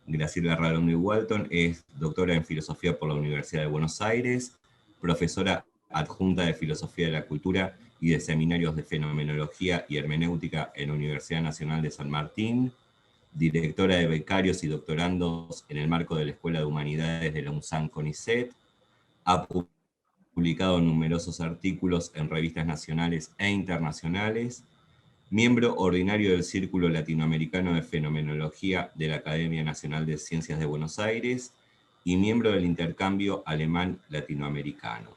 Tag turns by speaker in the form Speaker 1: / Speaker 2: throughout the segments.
Speaker 1: Graciela Ralón de Walton es doctora en Filosofía por la Universidad de Buenos Aires, profesora adjunta de Filosofía de la Cultura y de Seminarios de Fenomenología y Hermenéutica en la Universidad Nacional de San Martín, directora de becarios y doctorandos en el marco de la Escuela de Humanidades de la UNSAM CONICET, ha publicado numerosos artículos en revistas nacionales e internacionales, miembro ordinario del Círculo Latinoamericano de Fenomenología de la Academia Nacional de Ciencias de Buenos Aires y miembro del intercambio alemán-latinoamericano.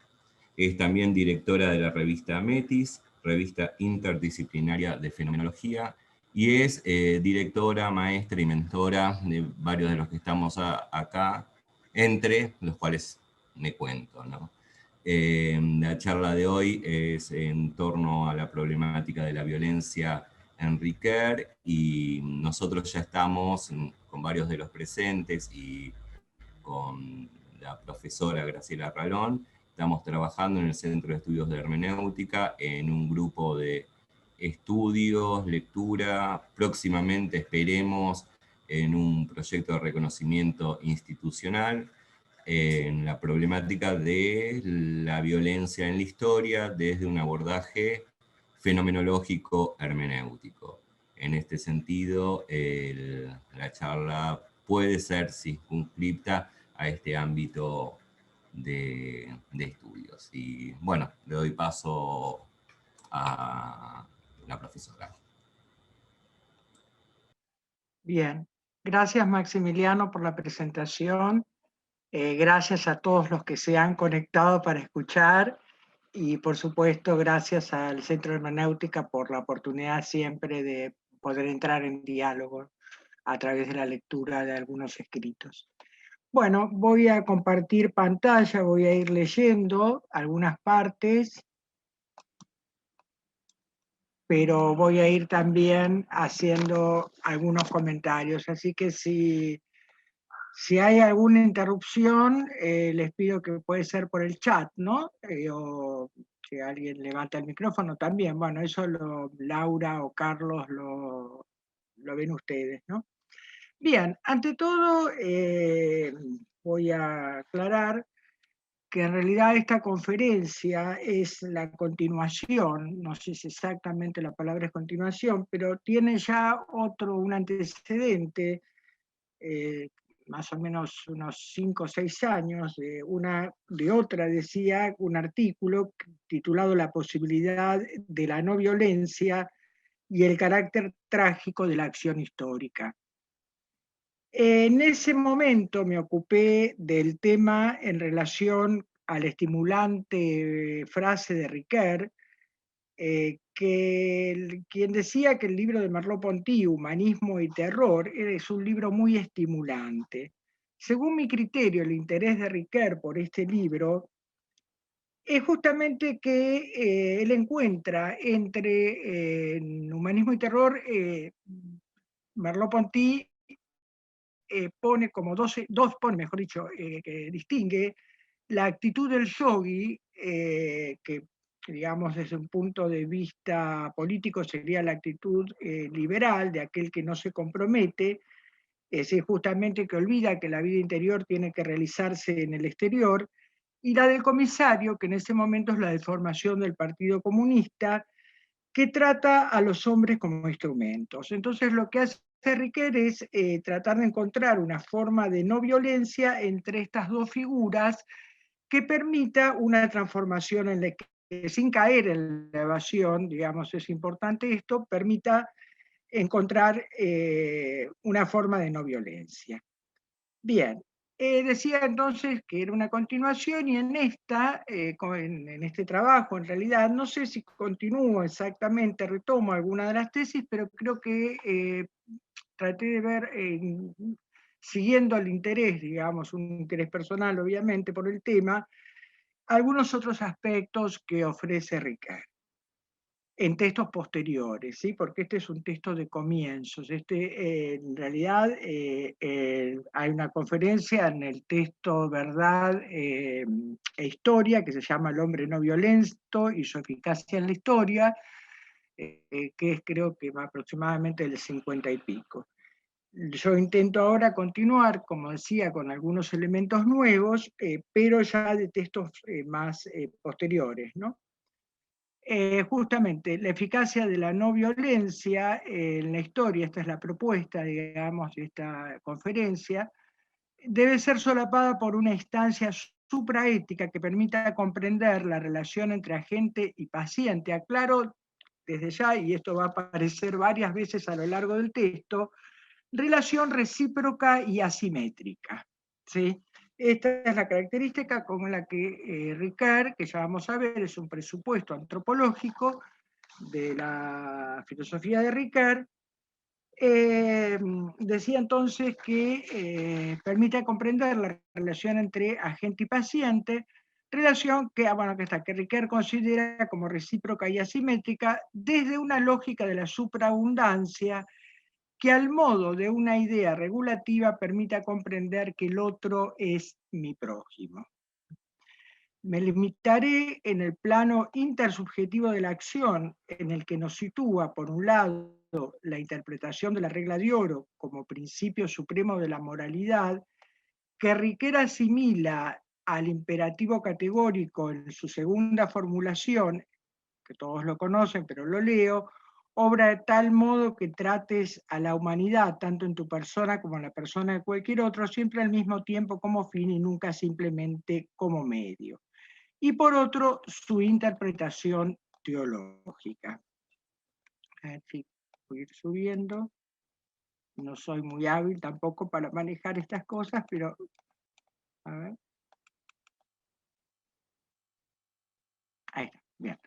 Speaker 1: Es también directora de la revista Metis, revista interdisciplinaria de fenomenología, y es directora, maestra y mentora de varios de los que estamos acá, entre los cuales me cuento, ¿no? La charla de hoy es en torno a la problemática de la violencia en Riquer, y nosotros ya estamos con varios de los presentes y con la profesora Graciela Ralón, estamos trabajando en el Centro de Estudios de Hermenéutica en un grupo de estudios, lectura, próximamente esperemos en un proyecto de reconocimiento institucional en la problemática de la violencia en la historia desde un abordaje fenomenológico hermenéutico. En este sentido, la charla puede ser circunscripta a este ámbito de estudios. Y bueno, le doy paso a la profesora.
Speaker 2: Bien, gracias Maximiliano por la presentación. Gracias a todos los que se han conectado para escuchar y por supuesto gracias al Centro de Hermenéutica por la oportunidad siempre de poder entrar en diálogo a través de la lectura de algunos escritos. Bueno, voy a compartir pantalla, voy a ir leyendo algunas partes, pero voy a ir también haciendo algunos comentarios, así que si hay alguna interrupción, les pido que puede ser por el chat, ¿no? O si alguien levanta el micrófono también. Bueno, eso Laura o Carlos lo ven ustedes, ¿no? Bien, ante todo voy a aclarar que en realidad esta conferencia es la continuación, no sé si exactamente la palabra es continuación, pero tiene ya un antecedente, más o menos unos 5 o 6 años, de otra decía un artículo titulado La posibilidad de la no violencia y el carácter trágico de la acción histórica. En ese momento me ocupé del tema en relación a la estimulante frase de Riquer, quien decía que el libro de Merleau-Ponty, Humanismo y Terror, es un libro muy estimulante. Según mi criterio, el interés de Riquer por este libro es justamente que él encuentra entre Humanismo y Terror, Merleau-Ponty pone como mejor dicho, que distingue la actitud del yogi, que digamos desde un punto de vista político sería la actitud liberal de aquel que no se compromete, es decir, justamente que olvida que la vida interior tiene que realizarse en el exterior, y la del comisario, que en ese momento es la deformación del Partido Comunista, que trata a los hombres como instrumentos. Entonces lo que hace Riquer es tratar de encontrar una forma de no violencia entre estas dos figuras que permita una transformación en la que, sin caer en la evasión, digamos, es importante esto, permita encontrar una forma de no violencia. Bien, decía entonces que era una continuación y en este trabajo, en realidad, no sé si continúo exactamente, retomo alguna de las tesis, pero creo que traté de ver, siguiendo el interés, digamos, un interés personal obviamente por el tema, algunos otros aspectos que ofrece Riquet en textos posteriores, ¿sí? Porque este es un texto de comienzos. En realidad hay una conferencia en el texto Verdad e Historia que se llama El hombre no violento y su eficacia en la historia, que es creo que aproximadamente del 50 y pico. Yo intento ahora continuar, como decía, con algunos elementos nuevos, pero ya de textos más posteriores, ¿no? Justamente la eficacia de la no violencia en la historia, esta es la propuesta, digamos, de esta conferencia, debe ser solapada por una instancia supraética que permita comprender la relación entre agente y paciente. Aclaro desde ya, y esto va a aparecer varias veces a lo largo del texto, relación recíproca y asimétrica. ¿Sí? Esta es la característica con la que Ricard, que ya vamos a ver, es un presupuesto antropológico de la filosofía de Ricard, decía entonces que permite comprender la relación entre agente y paciente, relación que, bueno, que Ricard considera como recíproca y asimétrica desde una lógica de la supraabundancia que al modo de una idea regulativa permita comprender que el otro es mi prójimo. Me limitaré en el plano intersubjetivo de la acción, en el que nos sitúa, por un lado, la interpretación de la regla de oro como principio supremo de la moralidad, que Riquet asimila al imperativo categórico en su segunda formulación, que todos lo conocen, pero lo leo: obra de tal modo que trates a la humanidad, tanto en tu persona como en la persona de cualquier otro, siempre al mismo tiempo como fin y nunca simplemente como medio. Y por otro, su interpretación teológica. A ver si voy a ir subiendo. No soy muy hábil tampoco para manejar estas cosas, pero a ver. Ahí está, bien.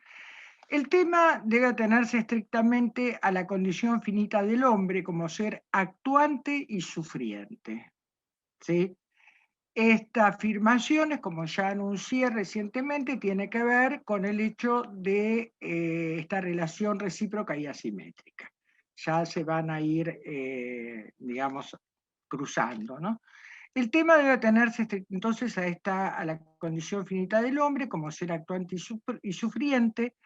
Speaker 2: El tema debe atenerse estrictamente a la condición finita del hombre como ser actuante y sufriente. ¿Sí? Esta afirmación, como ya anuncié recientemente, tiene que ver con el hecho de esta relación recíproca y asimétrica. Ya se van a ir, digamos, cruzando, ¿no? El tema debe atenerse entonces a la condición finita del hombre como ser actuante y sufriente,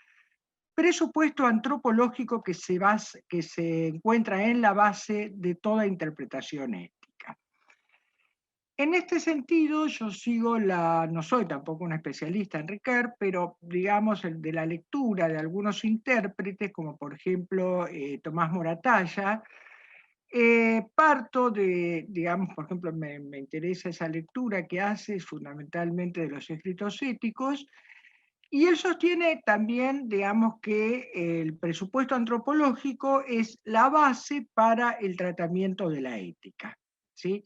Speaker 2: presupuesto antropológico que se encuentra en la base de toda interpretación ética. En este sentido, yo sigo no soy tampoco un especialista en Ricard, pero digamos de la lectura de algunos intérpretes, como por ejemplo Tomás Moratalla, parto de, digamos, por ejemplo, me interesa esa lectura que hace fundamentalmente de los escritos éticos, y él sostiene también, digamos, que el presupuesto antropológico es la base para el tratamiento de la ética, ¿sí?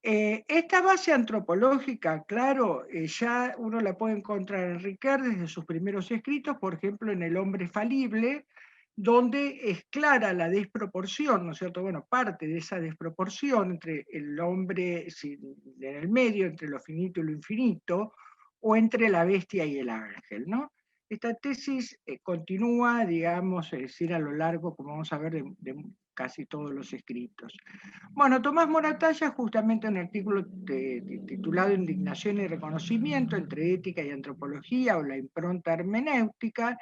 Speaker 2: Esta base antropológica, claro, ya uno la puede encontrar en Ricard desde sus primeros escritos, por ejemplo, en El hombre falible, donde es clara la desproporción, ¿no es cierto? Bueno, parte de esa desproporción entre el hombre en el medio, entre lo finito y lo infinito, o entre la bestia y el ángel, ¿no? Esta tesis continúa, digamos, es decir, a lo largo, como vamos a ver, de casi todos los escritos. Bueno, Tomás Moratalla, justamente en un artículo titulado Indignación y reconocimiento entre ética y antropología o la impronta hermenéutica,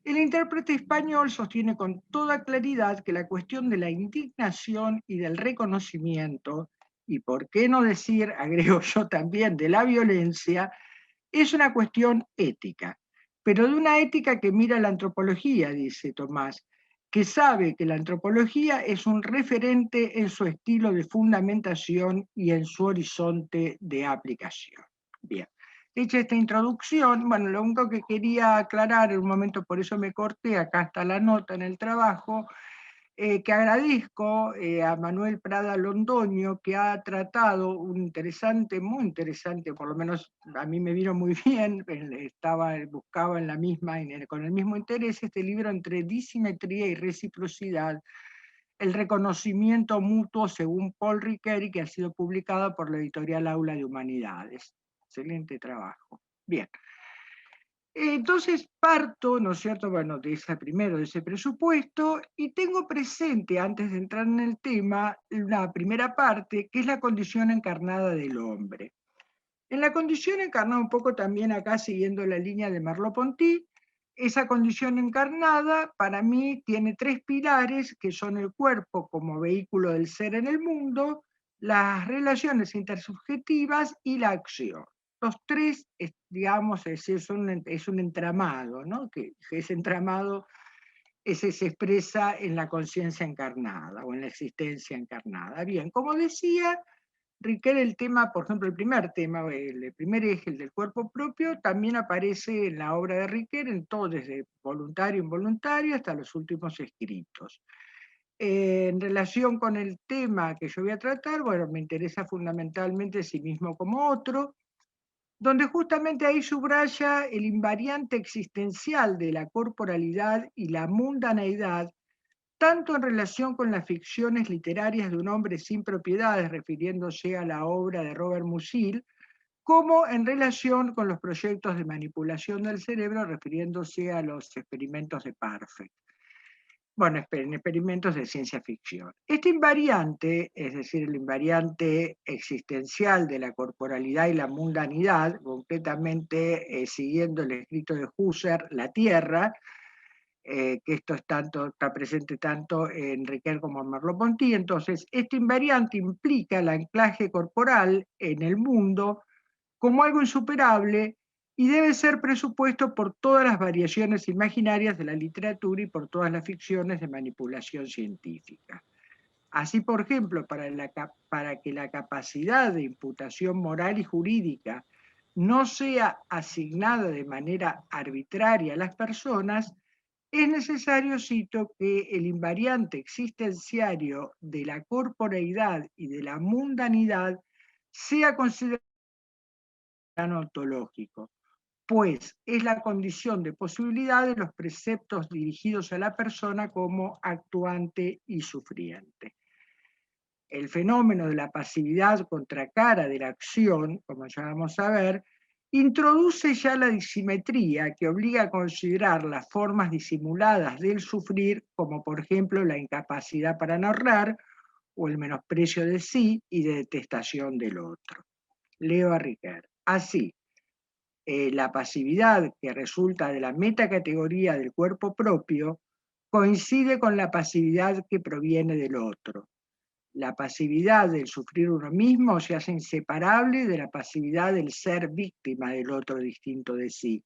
Speaker 2: el intérprete español sostiene con toda claridad que la cuestión de la indignación y del reconocimiento, y por qué no decir, agrego yo también, de la violencia, es una cuestión ética, pero de una ética que mira la antropología, dice Tomás, que sabe que la antropología es un referente en su estilo de fundamentación y en su horizonte de aplicación. Bien. Hecha esta introducción, bueno, lo único que quería aclarar en un momento, por eso me corté, acá está la nota en el trabajo, que agradezco a Manuel Prada Londoño, que ha tratado un interesante, muy interesante, por lo menos a mí me vino muy bien, buscaba en la misma, con el mismo interés, este libro entre disimetría y reciprocidad, el reconocimiento mutuo según Paul Ricoeur, que ha sido publicado por la editorial Aula de Humanidades. Excelente trabajo. Bien. Entonces parto, ¿no es cierto?, bueno, de ese presupuesto, y tengo presente, antes de entrar en el tema, la primera parte, que es la condición encarnada del hombre. En la condición encarnada, un poco también acá siguiendo la línea de Merleau-Ponty, esa condición encarnada para mí tiene tres pilares que son el cuerpo como vehículo del ser en el mundo, las relaciones intersubjetivas y la acción. Los tres, digamos, es un entramado, ¿no? Que ese entramado ese se expresa en la conciencia encarnada o en la existencia encarnada. Bien, como decía, Riquet, el tema, por ejemplo, el primer tema, el primer eje, el del cuerpo propio, también aparece en la obra de Riquet, en todo, desde voluntario, involuntario, hasta los últimos escritos. En relación con el tema que yo voy a tratar, bueno, me interesa fundamentalmente sí mismo como otro, donde justamente ahí subraya el invariante existencial de la corporalidad y la mundaneidad, tanto en relación con las ficciones literarias de un hombre sin propiedades, refiriéndose a la obra de Robert Musil, como en relación con los proyectos de manipulación del cerebro, refiriéndose a los experimentos de Parfait. Bueno, en experimentos de ciencia ficción. Este invariante, es decir, el invariante existencial de la corporalidad y la mundanidad, concretamente siguiendo el escrito de Husserl, La Tierra, que esto está presente tanto en Riquet como en Merleau-Ponty. Entonces, este invariante implica el anclaje corporal en el mundo como algo insuperable y debe ser presupuesto por todas las variaciones imaginarias de la literatura y por todas las ficciones de manipulación científica. Así, por ejemplo, para que la capacidad de imputación moral y jurídica no sea asignada de manera arbitraria a las personas, es necesario, cito, que el invariante existenciario de la corporeidad y de la mundanidad sea considerado ontológico, pues es la condición de posibilidad de los preceptos dirigidos a la persona como actuante y sufriente. El fenómeno de la pasividad contracara de la acción, como ya vamos a ver, introduce ya la disimetría que obliga a considerar las formas disimuladas del sufrir, como por ejemplo la incapacidad para narrar o el menosprecio de sí y de detestación del otro. Leo a Riquet. Así, la pasividad que resulta de la metacategoría del cuerpo propio coincide con la pasividad que proviene del otro. La pasividad del sufrir uno mismo se hace inseparable de la pasividad del ser víctima del otro distinto de sí.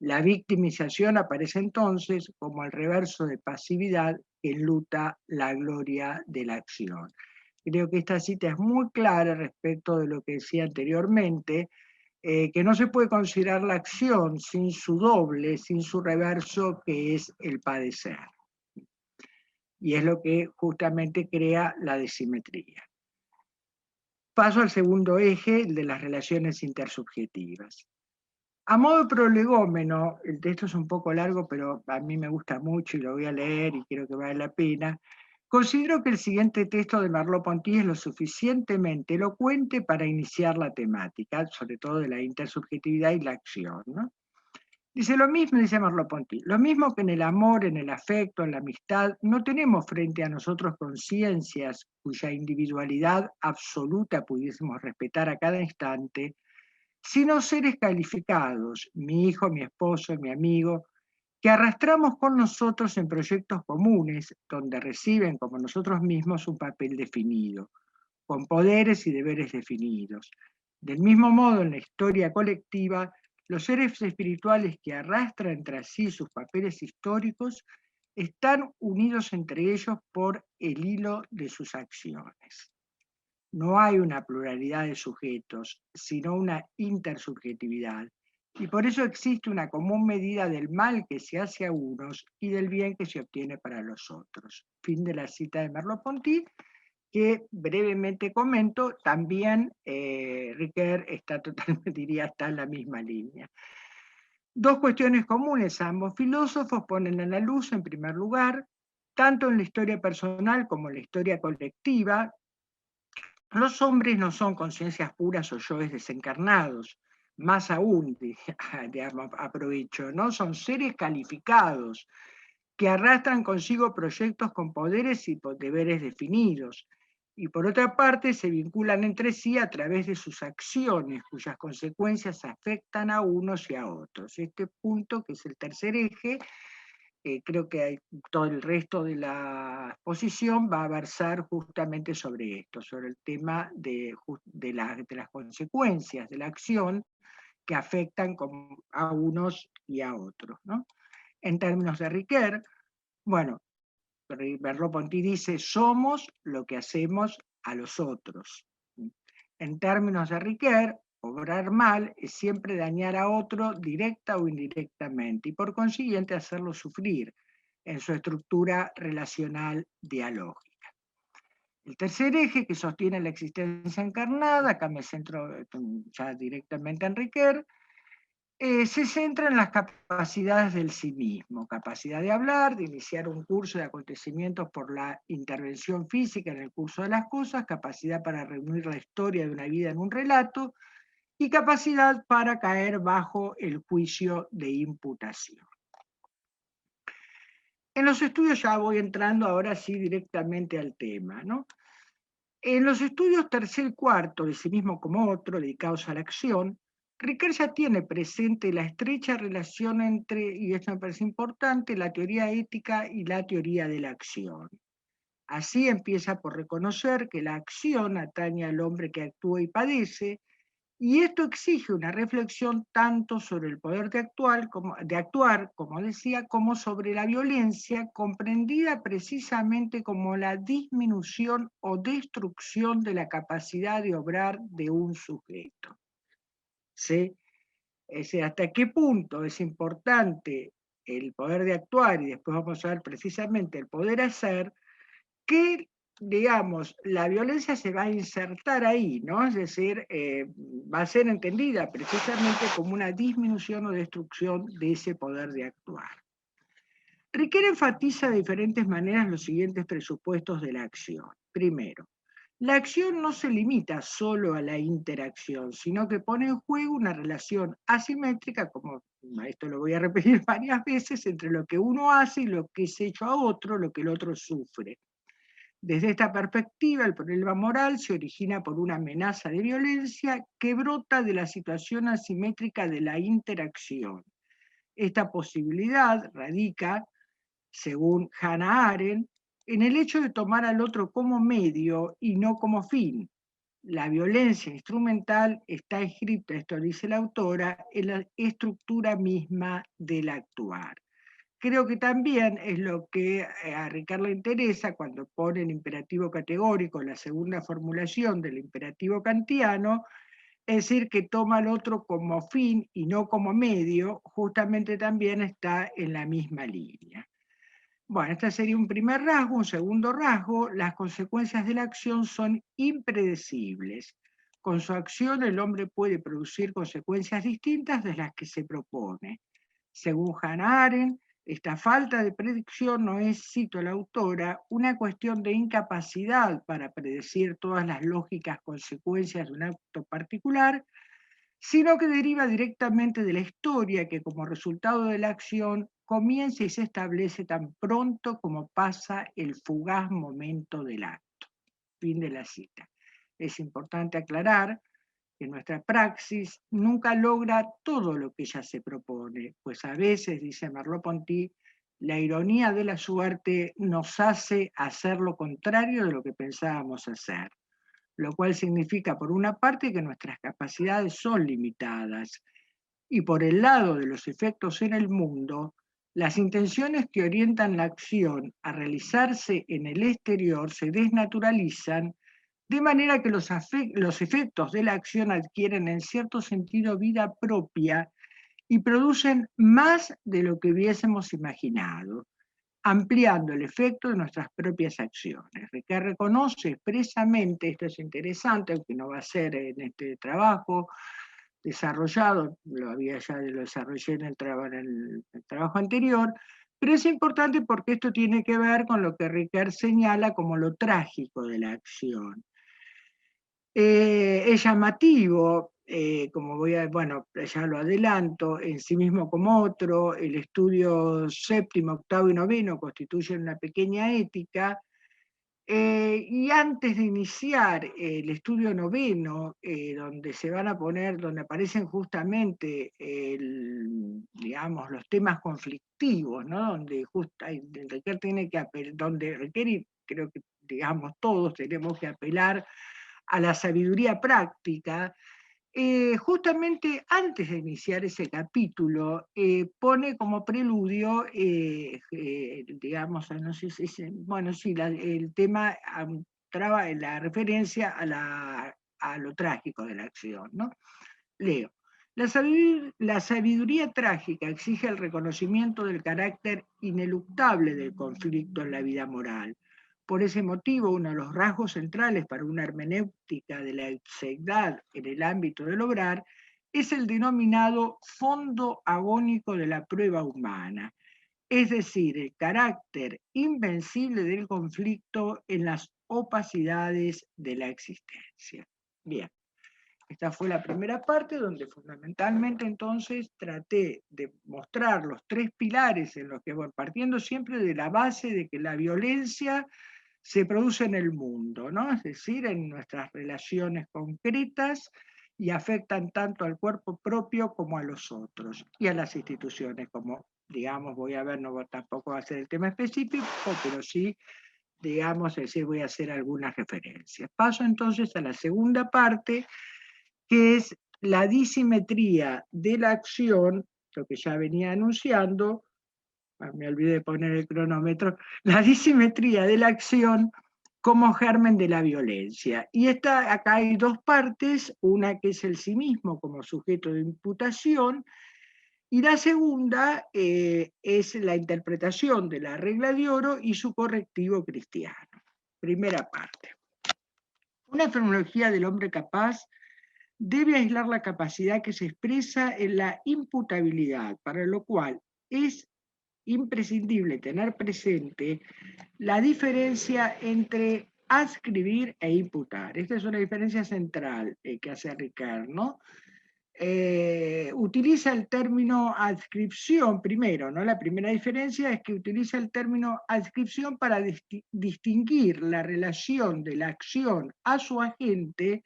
Speaker 2: La victimización aparece entonces como el reverso de pasividad que enluta la gloria de la acción. Creo que esta cita es muy clara respecto de lo que decía anteriormente, que no se puede considerar la acción sin su doble, sin su reverso, que es el padecer. Y es lo que justamente crea la desimetría. Paso al segundo eje, el de las relaciones intersubjetivas. A modo de prolegómeno, el texto es un poco largo, pero a mí me gusta mucho y lo voy a leer y creo que vale la pena. Considero que el siguiente texto de Merleau-Ponty es lo suficientemente elocuente para iniciar la temática, sobre todo de la intersubjetividad y la acción, ¿no? Dice lo mismo, dice Merleau-Ponty, lo mismo que en el amor, en el afecto, en la amistad, no tenemos frente a nosotros conciencias cuya individualidad absoluta pudiésemos respetar a cada instante, sino seres calificados, mi hijo, mi esposo, mi amigo, que arrastramos con nosotros en proyectos comunes, donde reciben como nosotros mismos un papel definido, con poderes y deberes definidos. Del mismo modo, en la historia colectiva, los seres espirituales que arrastran tras sí sus papeles históricos están unidos entre ellos por el hilo de sus acciones. No hay una pluralidad de sujetos, sino una intersubjetividad. Y por eso existe una común medida del mal que se hace a unos y del bien que se obtiene para los otros. Fin de la cita de Merleau-Ponty, que brevemente comento, también Riquet está totalmente, diría, está en la misma línea. Dos cuestiones comunes a ambos filósofos ponen a la luz, en primer lugar, tanto en la historia personal como en la historia colectiva, los hombres no son conciencias puras o yoes desencarnados, más aún, digamos, aprovecho, ¿no? Son seres calificados que arrastran consigo proyectos con poderes y deberes definidos, y por otra parte se vinculan entre sí a través de sus acciones, cuyas consecuencias afectan a unos y a otros. Este punto, que es el tercer eje, creo que todo el resto de la exposición va a versar justamente sobre esto, sobre el tema de las consecuencias de la acción que afectan a unos y a otros, ¿no? En términos de Riquet, bueno, Merleau-Ponty dice, somos lo que hacemos a los otros. En términos de Riquet, obrar mal es siempre dañar a otro directa o indirectamente y por consiguiente hacerlo sufrir en su estructura relacional dialógica. El tercer eje que sostiene la existencia encarnada, acá me centro ya directamente en Riquet, se centra en las capacidades del sí mismo, capacidad de hablar, de iniciar un curso de acontecimientos por la intervención física en el curso de las cosas, capacidad para reunir la historia de una vida en un relato y capacidad para caer bajo el juicio de imputación. En los estudios ya voy entrando ahora sí directamente al tema, ¿no? En los estudios tercer y cuarto, de sí mismo como otro, dedicados a la acción, Riquet ya tiene presente la estrecha relación entre, y esto me parece importante, la teoría ética y la teoría de la acción. Así empieza por reconocer que la acción atañe al hombre que actúa y padece, y esto exige una reflexión tanto sobre el poder de actuar, como decía, como sobre la violencia, comprendida precisamente como la disminución o destrucción de la capacidad de obrar de un sujeto. ¿Sí? Es decir, hasta qué punto es importante el poder de actuar, y después vamos a ver precisamente el poder hacer, que, digamos, la violencia se va a insertar ahí, ¿no? Es decir, va a ser entendida precisamente como una disminución o destrucción de ese poder de actuar. Riquet enfatiza de diferentes maneras los siguientes presupuestos de la acción. Primero, la acción no se limita solo a la interacción, sino que pone en juego una relación asimétrica, como esto lo voy a repetir varias veces, entre lo que uno hace y lo que es hecho a otro, lo que el otro sufre. Desde esta perspectiva, el problema moral se origina por una amenaza de violencia que brota de la situación asimétrica de la interacción. Esta posibilidad radica, según Hannah Arendt, en el hecho de tomar al otro como medio y no como fin. La violencia instrumental está escrita, esto dice la autora, en la estructura misma del actuar. Creo que también es lo que a Riquet le interesa cuando pone el imperativo categórico, la segunda formulación del imperativo kantiano, es decir, que toma al otro como fin y no como medio, justamente también está en la misma línea. Bueno, este sería un primer rasgo. Un segundo rasgo, las consecuencias de la acción son impredecibles. Con su acción el hombre puede producir consecuencias distintas de las que se propone. Según Hannah Arendt, esta falta de predicción no es, cito a la autora, una cuestión de incapacidad para predecir todas las lógicas consecuencias de un acto particular, sino que deriva directamente de la historia que como resultado de la acción comienza y se establece tan pronto como pasa el fugaz momento del acto. Fin de la cita. Es importante aclarar que nuestra praxis nunca logra todo lo que ella se propone, pues a veces, dice Merleau-Ponty, la ironía de la suerte nos hace hacer lo contrario de lo que pensábamos hacer, lo cual significa, por una parte, que nuestras capacidades son limitadas, y por el lado de los efectos en el mundo, las intenciones que orientan la acción a realizarse en el exterior se desnaturalizan, de manera que los efectos de la acción adquieren en cierto sentido vida propia y producen más de lo que hubiésemos imaginado, ampliando el efecto de nuestras propias acciones. Riquet reconoce expresamente, esto es interesante, aunque no va a ser en este trabajo desarrollado, lo desarrollé en el trabajo anterior, pero es importante porque esto tiene que ver con lo que Riquet señala como lo trágico de la acción. Es llamativo, bueno, ya lo adelanto, en sí mismo como otro, el estudio séptimo, octavo y noveno constituyen una pequeña ética, Y antes de iniciar el estudio noveno, donde aparecen justamente digamos, los temas conflictivos, ¿no? Donde Riquer tiene que donde Riquer y creo que digamos todos tenemos que apelar a la sabiduría práctica. Justamente antes de iniciar ese capítulo, pone como preludio, digamos, no sé si bueno, sí, el tema traba la referencia a lo trágico de la acción, ¿no? Leo. La sabiduría trágica exige el reconocimiento del carácter ineluctable del conflicto en la vida moral. Por ese motivo, uno de los rasgos centrales para una hermenéutica de la exeidad en el ámbito del obrar es el denominado fondo agónico de la prueba humana, es decir, el carácter invencible del conflicto en las opacidades de la existencia. Bien. Esta fue la primera parte donde fundamentalmente entonces traté de mostrar los tres pilares en los que voy, partiendo siempre de la base de que la violencia se produce en el mundo, ¿no? Es decir, en nuestras relaciones concretas y afectan tanto al cuerpo propio como a los otros y a las instituciones, como digamos, voy a ver, no tampoco va a ser el tema específico, pero sí, digamos, es decir, voy a hacer algunas referencias. Paso entonces a la segunda parte, que es la disimetría de la acción, lo que ya venía anunciando, me olvidé de poner el cronómetro, la disimetría de la acción como germen de la violencia. Y acá hay dos partes, una que es el sí mismo como sujeto de imputación, y la segunda es la interpretación de la regla de oro y su correctivo cristiano. Primera parte. Una fenomenología del hombre capaz debe aislar la capacidad que se expresa en la imputabilidad, para lo cual es imprescindible tener presente la diferencia entre adscribir e imputar. Esta es una diferencia central que hace Ricard, ¿no? Utiliza el término adscripción primero, ¿no? La primera diferencia es que utiliza el término adscripción para distinguir la relación de la acción a su agente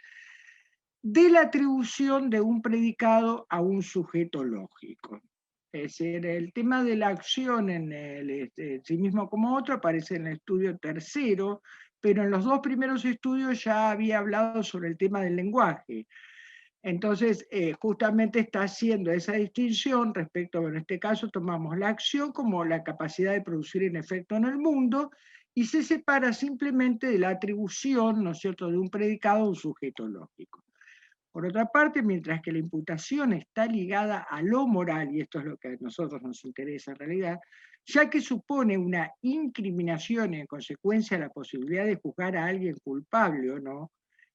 Speaker 2: de la atribución de un predicado a un sujeto lógico. Es decir, el tema de la acción en el sí mismo como otro aparece en el estudio tercero, pero en los dos primeros estudios ya había hablado sobre el tema del lenguaje. Entonces, justamente está haciendo esa distinción respecto, bueno, en este caso tomamos la acción como la capacidad de producir un efecto en el mundo y se separa simplemente de la atribución, ¿no es cierto?, de un predicado a un sujeto lógico. Por otra parte, mientras que la imputación está ligada a lo moral, y esto es lo que a nosotros nos interesa en realidad, ya que supone una incriminación y en consecuencia la posibilidad de juzgar a alguien culpable o no,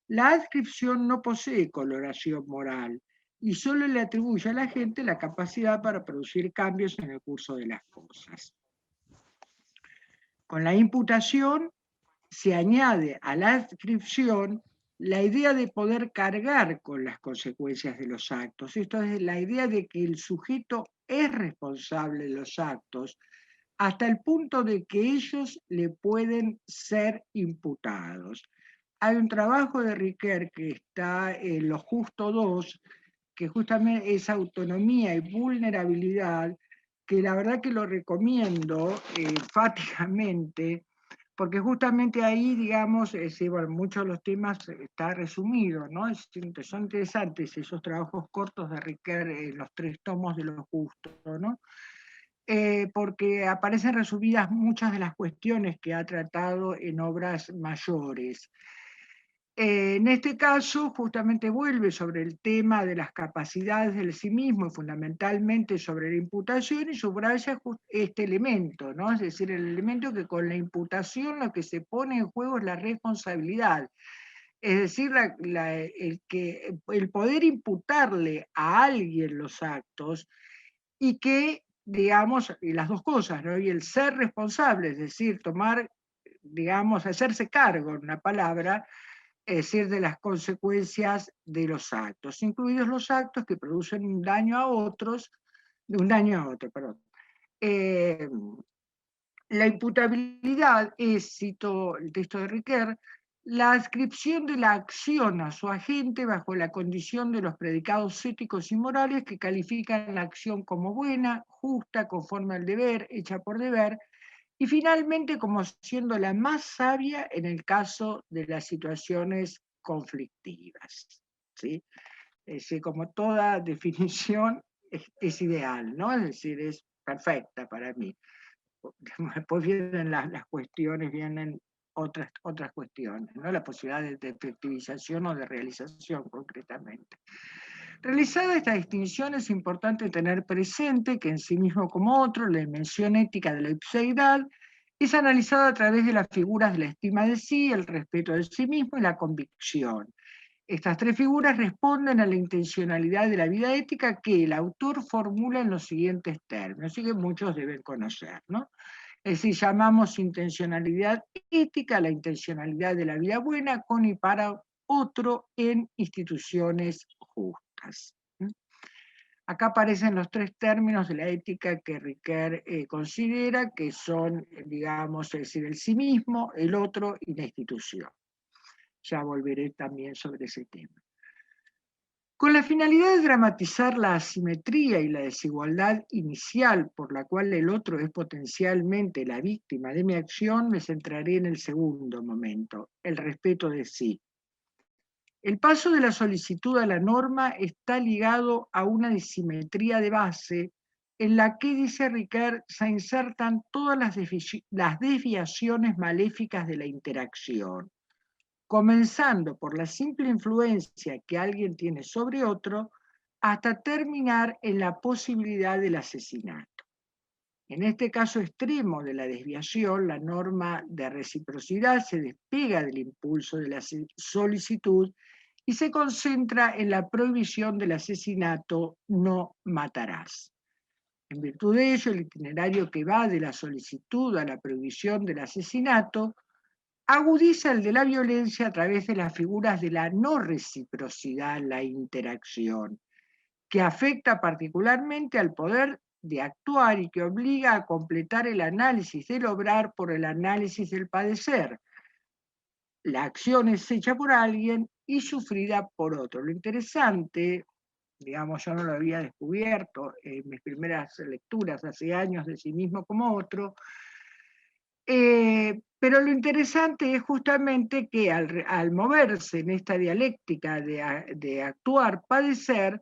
Speaker 2: la adscripción no posee coloración moral y solo le atribuye a la gente la capacidad para producir cambios en el curso de las cosas. Con la imputación se añade a la adscripción la idea de poder cargar con las consecuencias de los actos. Esto es la idea de que el sujeto es responsable de los actos hasta el punto de que ellos le pueden ser imputados. Hay un trabajo de Riquer que está en Lo Justo 2, que justamente es autonomía y vulnerabilidad, que la verdad que lo recomiendo enfáticamente, porque justamente ahí, digamos, bueno, muchos de los temas está resumido, ¿no? Son interesantes esos trabajos cortos de Riquer, los 3 tomos de Lo Justo, ¿no? Porque aparecen resumidas muchas de las cuestiones que ha tratado en obras mayores. En este caso, justamente vuelve sobre el tema de las capacidades del sí mismo y fundamentalmente sobre la imputación y subraya este elemento, ¿no? Es decir, el elemento que con la imputación lo que se pone en juego es la responsabilidad. Es decir, el poder imputarle a alguien los actos y que, digamos, y las dos cosas, ¿no? Y el ser responsable, es decir, tomar, digamos, hacerse cargo, en una palabra, es decir, de las consecuencias de los actos, incluidos los actos que producen un daño a otros, perdón. La imputabilidad es, cito el texto de Riquer, la adscripción de la acción a su agente bajo la condición de los predicados éticos y morales que califican la acción como buena, justa, conforme al deber, hecha por deber, y finalmente como siendo la más sabia en el caso de las situaciones conflictivas. ¿Sí? Es decir, como toda definición es ideal, ¿no? Es decir, es perfecta para mí. Después vienen las cuestiones, vienen otras cuestiones, ¿no? La posibilidad de efectivización o de realización concretamente. Realizada esta distinción, es importante tener presente que en sí mismo como otro, la dimensión ética de la ipseidad es analizada a través de las figuras de la estima de sí, el respeto de sí mismo y la convicción. Estas tres figuras responden a la intencionalidad de la vida ética que el autor formula en los siguientes términos, y que muchos deben conocer, ¿no? Es decir, llamamos intencionalidad ética la intencionalidad de la vida buena con y para otro en instituciones justas. Acá aparecen los tres términos de la ética que Riquer considera que son, digamos, es decir, el sí mismo, el otro y la institución. Ya volveré también sobre ese tema. Con la finalidad de dramatizar la asimetría y la desigualdad inicial por la cual el otro es potencialmente la víctima de mi acción, me centraré en el segundo momento, el respeto de sí. El paso de la solicitud a la norma está ligado a una disimetría de base en la que, dice Riquer, se insertan todas las desviaciones maléficas de la interacción, comenzando por la simple influencia que alguien tiene sobre otro, hasta terminar en la posibilidad del asesinato. En este caso extremo de la desviación, la norma de reciprocidad se despega del impulso de la solicitud y se concentra en la prohibición del asesinato, no matarás. En virtud de ello, el itinerario que va de la solicitud a la prohibición del asesinato agudiza el de la violencia a través de las figuras de la no reciprocidad, la interacción, que afecta particularmente al poder de actuar y que obliga a completar el análisis del obrar por el análisis del padecer. La acción es hecha por alguien y sufrida por otro. Lo interesante, digamos, yo no lo había descubierto en mis primeras lecturas hace años de sí mismo como otro, pero lo interesante es justamente que al moverse en esta dialéctica de actuar, padecer,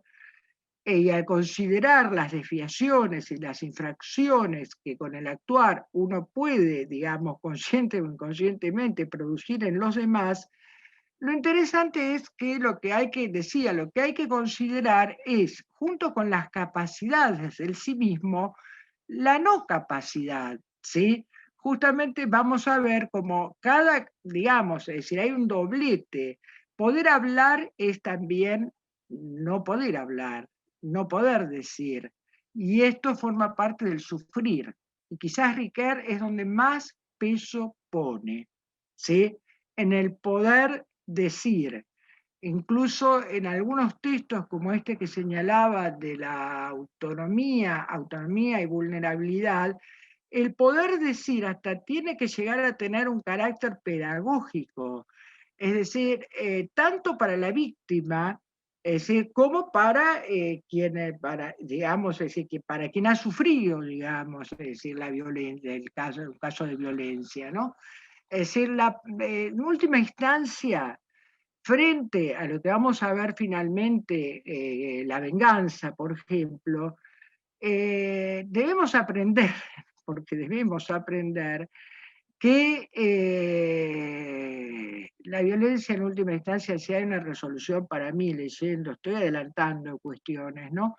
Speaker 2: y al considerar las desviaciones y las infracciones que con el actuar uno puede, digamos, consciente o inconscientemente producir en los demás, lo interesante es que lo que hay que, decía, lo que hay que considerar es, junto con las capacidades del sí mismo, la no capacidad, ¿sí? Justamente vamos a ver cómo cada, digamos, es decir, hay un doblete. Poder hablar es también no poder hablar, no poder decir. Y esto forma parte del sufrir. Y quizás Riquer es donde más peso pone, ¿sí? En el poder decir. Incluso en algunos textos como este que señalaba de la autonomía y vulnerabilidad, el poder decir hasta tiene que llegar a tener un carácter pedagógico, es decir, tanto para la víctima, es decir, como para para, digamos, es decir, que para quien ha sufrido, digamos, es decir, la violencia, un caso de violencia, ¿no? Es decir, en última instancia, frente a lo que vamos a ver finalmente, la venganza, por ejemplo, debemos aprender, porque debemos aprender que la violencia en última instancia, si hay una resolución para mí, leyendo, estoy adelantando cuestiones, ¿no?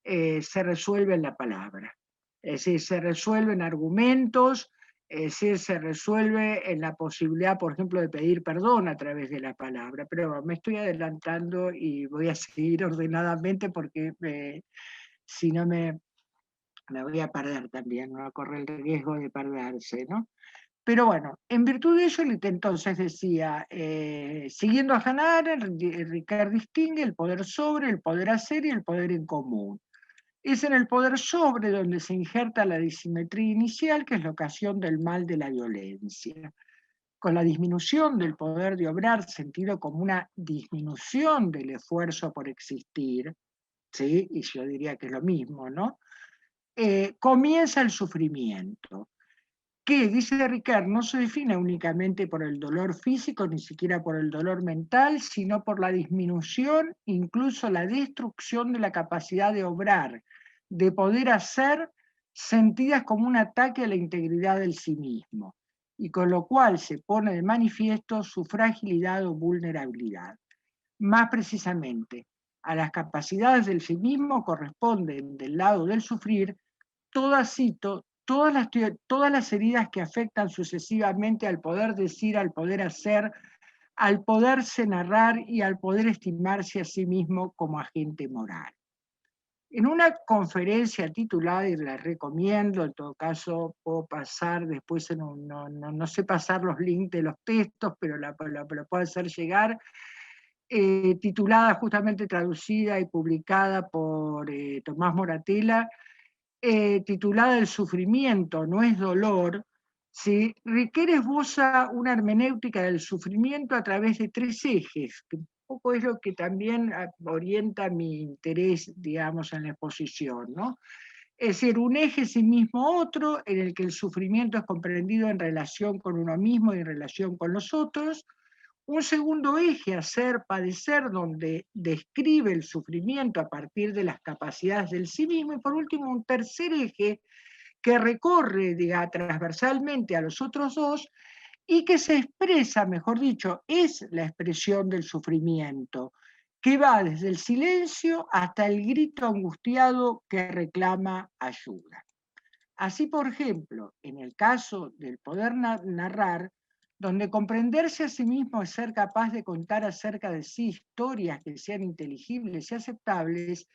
Speaker 2: Se resuelve en la palabra. Es decir, se resuelve en argumentos, es decir, se resuelve en la posibilidad, por ejemplo, de pedir perdón a través de la palabra. Pero me estoy adelantando y voy a seguir ordenadamente porque si no me voy a perder también, no corre el riesgo de perderse, ¿no? Pero bueno, en virtud de ello, entonces decía, siguiendo a Hannah Arendt, Ricard distingue el poder sobre, el poder hacer y el poder en común. Es en el poder sobre donde se injerta la disimetría inicial, que es la ocasión del mal de la violencia. Con la disminución del poder de obrar, sentido como una disminución del esfuerzo por existir, ¿sí? Y yo diría que es lo mismo, ¿no? Comienza el sufrimiento, que, dice Ricard, no se define únicamente por el dolor físico, ni siquiera por el dolor mental, sino por la disminución, incluso la destrucción de la capacidad de obrar, de poder hacer, sentidas como un ataque a la integridad del sí mismo, y con lo cual se pone de manifiesto su fragilidad o vulnerabilidad. Más precisamente, a las capacidades del sí mismo corresponden, del lado del sufrir, todas, cito, todas las heridas que afectan sucesivamente al poder decir, al poder hacer, al poderse narrar y al poder estimarse a sí mismo como agente moral. En una conferencia titulada, y la recomiendo, en todo caso puedo pasar después, no sé pasar los links de los textos, pero la puedo hacer llegar, titulada, justamente traducida y publicada por Tomás Moratella, titulada El sufrimiento no es dolor, ¿sí? Riquet esboza una hermenéutica del sufrimiento a través de tres ejes, que un poco es lo que también orienta mi interés, digamos, en la exposición, ¿no? Es decir, un eje sí mismo otro, en el que el sufrimiento es comprendido en relación con uno mismo y en relación con los otros. Un segundo eje, hacer, padecer, donde describe el sufrimiento a partir de las capacidades del sí mismo. Y por último, un tercer eje que recorre, diga, transversalmente a los otros dos y que se expresa, mejor dicho, es la expresión del sufrimiento, que va desde el silencio hasta el grito angustiado que reclama ayuda. Así, por ejemplo, en el caso del poder narrar, donde comprenderse a sí mismo es ser capaz de contar acerca de sí historias que sean inteligibles y aceptables,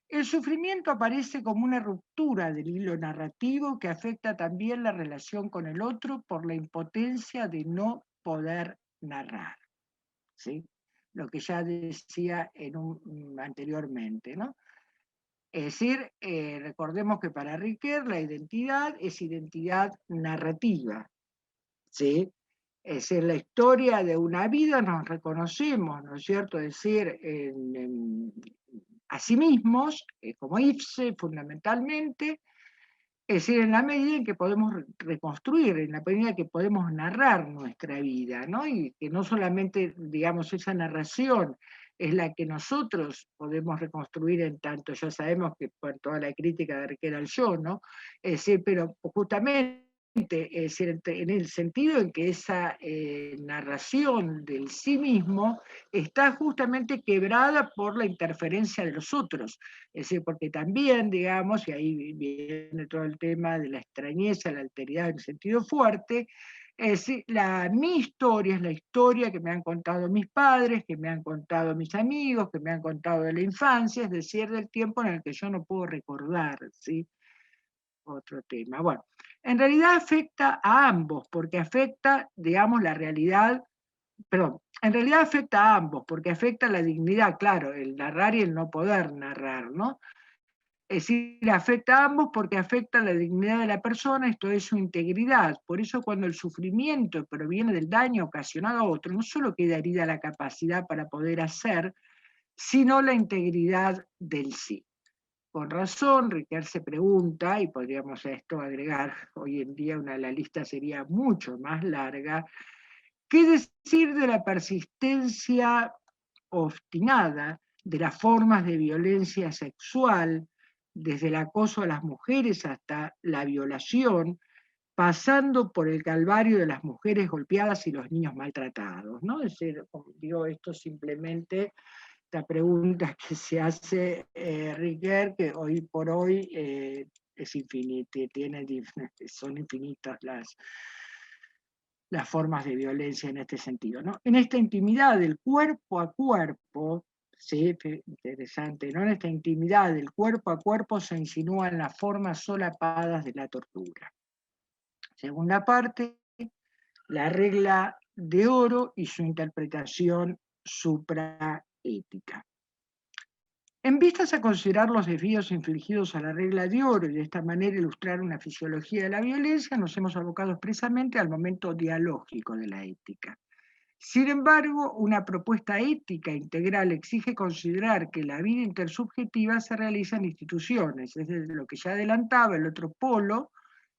Speaker 2: el sufrimiento aparece como una ruptura del hilo narrativo que afecta también la relación con el otro por la impotencia de no poder narrar, ¿sí? Lo que ya decía anteriormente, ¿no? Es decir, recordemos que para Riquet la identidad es identidad narrativa, ¿sí? Es decir, la historia de una vida nos reconocemos, ¿no es cierto? Es decir, a sí mismos, como Ibsen fundamentalmente, es decir, en la medida en que podemos reconstruir, en la medida en que podemos narrar nuestra vida, ¿no? Y que no solamente, digamos, esa narración es la que nosotros podemos reconstruir en tanto, ya sabemos que por toda la crítica de Riquet al yo, ¿no? Es decir, pero justamente, es decir, en el sentido en que esa narración del sí mismo está justamente quebrada por la interferencia de los otros. Es decir, porque también, digamos, y ahí viene todo el tema de la extrañeza, la alteridad en sentido fuerte, es decir, mi historia es la historia que me han contado mis padres, que me han contado mis amigos, que me han contado de la infancia, es decir, del tiempo en el que yo no puedo recordar, ¿sí? Otro tema. Bueno, en realidad afecta a ambos, porque afecta, digamos, la realidad, perdón, en realidad afecta a ambos, porque afecta la dignidad, claro, el narrar y el no poder narrar, ¿no? Es decir, afecta a ambos porque afecta la dignidad de la persona, esto es su integridad. Por eso cuando el sufrimiento proviene del daño ocasionado a otro, no solo queda herida la capacidad para poder hacer, sino la integridad del sí. Con razón, Riquet se pregunta, y podríamos a esto agregar, hoy en día la lista sería mucho más larga, ¿qué decir de la persistencia obstinada de las formas de violencia sexual, desde el acoso a las mujeres hasta la violación, pasando por el calvario de las mujeres golpeadas y los niños maltratados, ¿no? Es decir, digo esto simplemente, esta pregunta que se hace Riquet, que hoy por hoy es infinita, son infinitas las formas de violencia en este sentido, ¿no? En esta intimidad del cuerpo a cuerpo, sí, interesante, ¿no? En esta intimidad del cuerpo a cuerpo se insinúan las formas solapadas de la tortura. Segunda parte, la regla de oro y su interpretación supraética. En vistas a considerar los desvíos infligidos a la regla de oro y de esta manera ilustrar una fisiología de la violencia, nos hemos abocado expresamente al momento dialógico de la ética. Sin embargo, una propuesta ética integral exige considerar que la vida intersubjetiva se realiza en instituciones, es decir, lo que ya adelantaba el otro polo,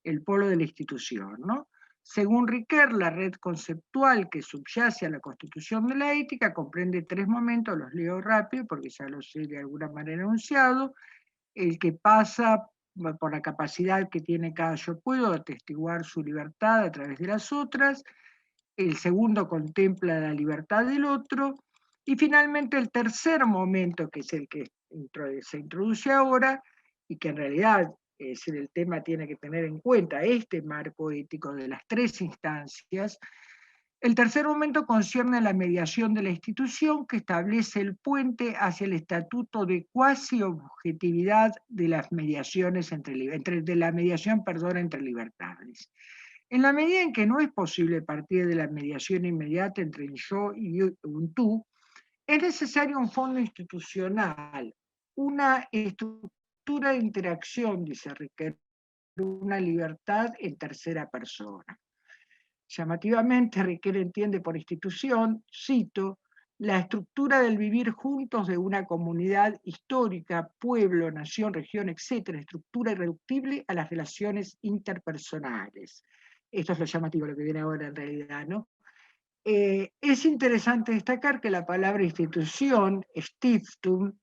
Speaker 2: el polo de la institución, ¿no? Según Riquet, la red conceptual que subyace a la constitución de la ética comprende tres momentos, los leo rápido porque ya los he de alguna manera enunciado: el que pasa por la capacidad que tiene cada yo puedo de atestiguar su libertad a través de las otras; el segundo contempla la libertad del otro; y finalmente el tercer momento, que es el que se introduce ahora, y que en realidad el tema tiene que tener en cuenta este marco ético de las tres instancias. El tercer momento concierne a la mediación de la institución, que establece el puente hacia el estatuto de cuasi objetividad de las mediaciones de la mediación, perdón, entre libertades. En la medida en que no es posible partir de la mediación inmediata entre un yo y un tú, es necesario un fondo institucional, una estructura de interacción, dice Riquet, una libertad en tercera persona. Llamativamente, Riquet entiende por institución, cito, la estructura del vivir juntos de una comunidad histórica, pueblo, nación, región, etcétera, estructura irreductible a las relaciones interpersonales. Esto es lo llamativo, lo que viene ahora en realidad, ¿no? Es interesante destacar que la palabra institución, Stiftung,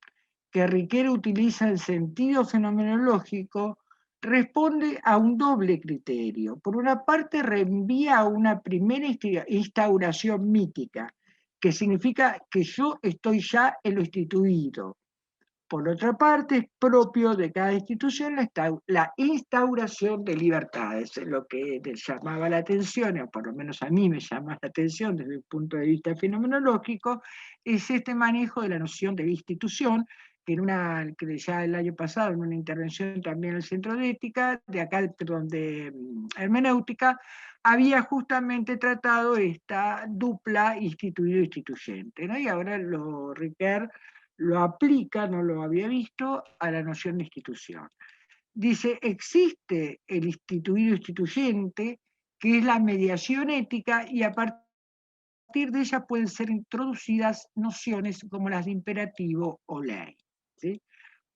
Speaker 2: que Riquet utiliza en sentido fenomenológico, responde a un doble criterio. Por una parte, reenvía a una primera instauración mítica, que significa que yo estoy ya en lo instituido. Por otra parte, es propio de cada institución la instauración de libertades. Lo que llamaba la atención, o por lo menos a mí me llama la atención desde el punto de vista fenomenológico, es este manejo de la noción de institución, que ya el año pasado, en una intervención también en el Centro de Ética, de acá, perdón, de Hermenéutica, había justamente tratado esta dupla instituido-instituyente, ¿no? Y ahora Riquet lo aplica, no lo había visto, a la noción de institución. Dice, existe el instituido instituyente, que es la mediación ética, y a partir de ella pueden ser introducidas nociones como las de imperativo o ley. ¿Sí?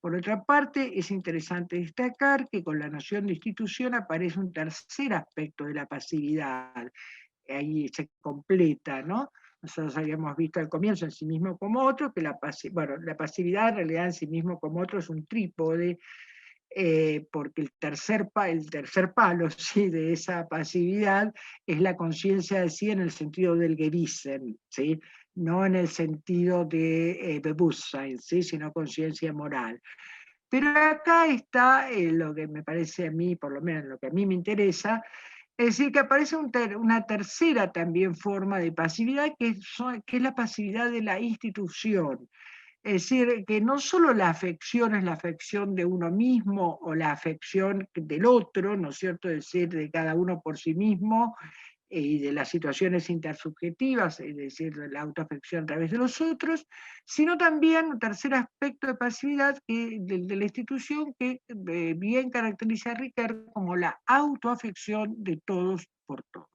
Speaker 2: Por otra parte, es interesante destacar que con la noción de institución aparece un tercer aspecto de la pasividad. Ahí se completa, ¿no? Nosotros habíamos visto al comienzo en sí mismo como otro, que la pasividad en realidad en sí mismo como otro es un trípode, porque el tercer palo ¿sí? de esa pasividad es la conciencia de sí en el sentido del Gewissen, ¿sí? No en el sentido de Bewusstsein, ¿sí? Sino conciencia moral. Pero acá está lo que me parece a mí, por lo menos lo que a mí me interesa, es decir, que aparece una tercera también forma de pasividad, que es la pasividad de la institución. Es decir, que no solo la afección es la afección de uno mismo o la afección del otro, ¿no es cierto?, es decir, de cada uno por sí mismo, y de las situaciones intersubjetivas, es decir, de la autoafección a través de los otros, sino también un tercer aspecto de pasividad de la institución que bien caracteriza a Riquet como la autoafección de todos por todos.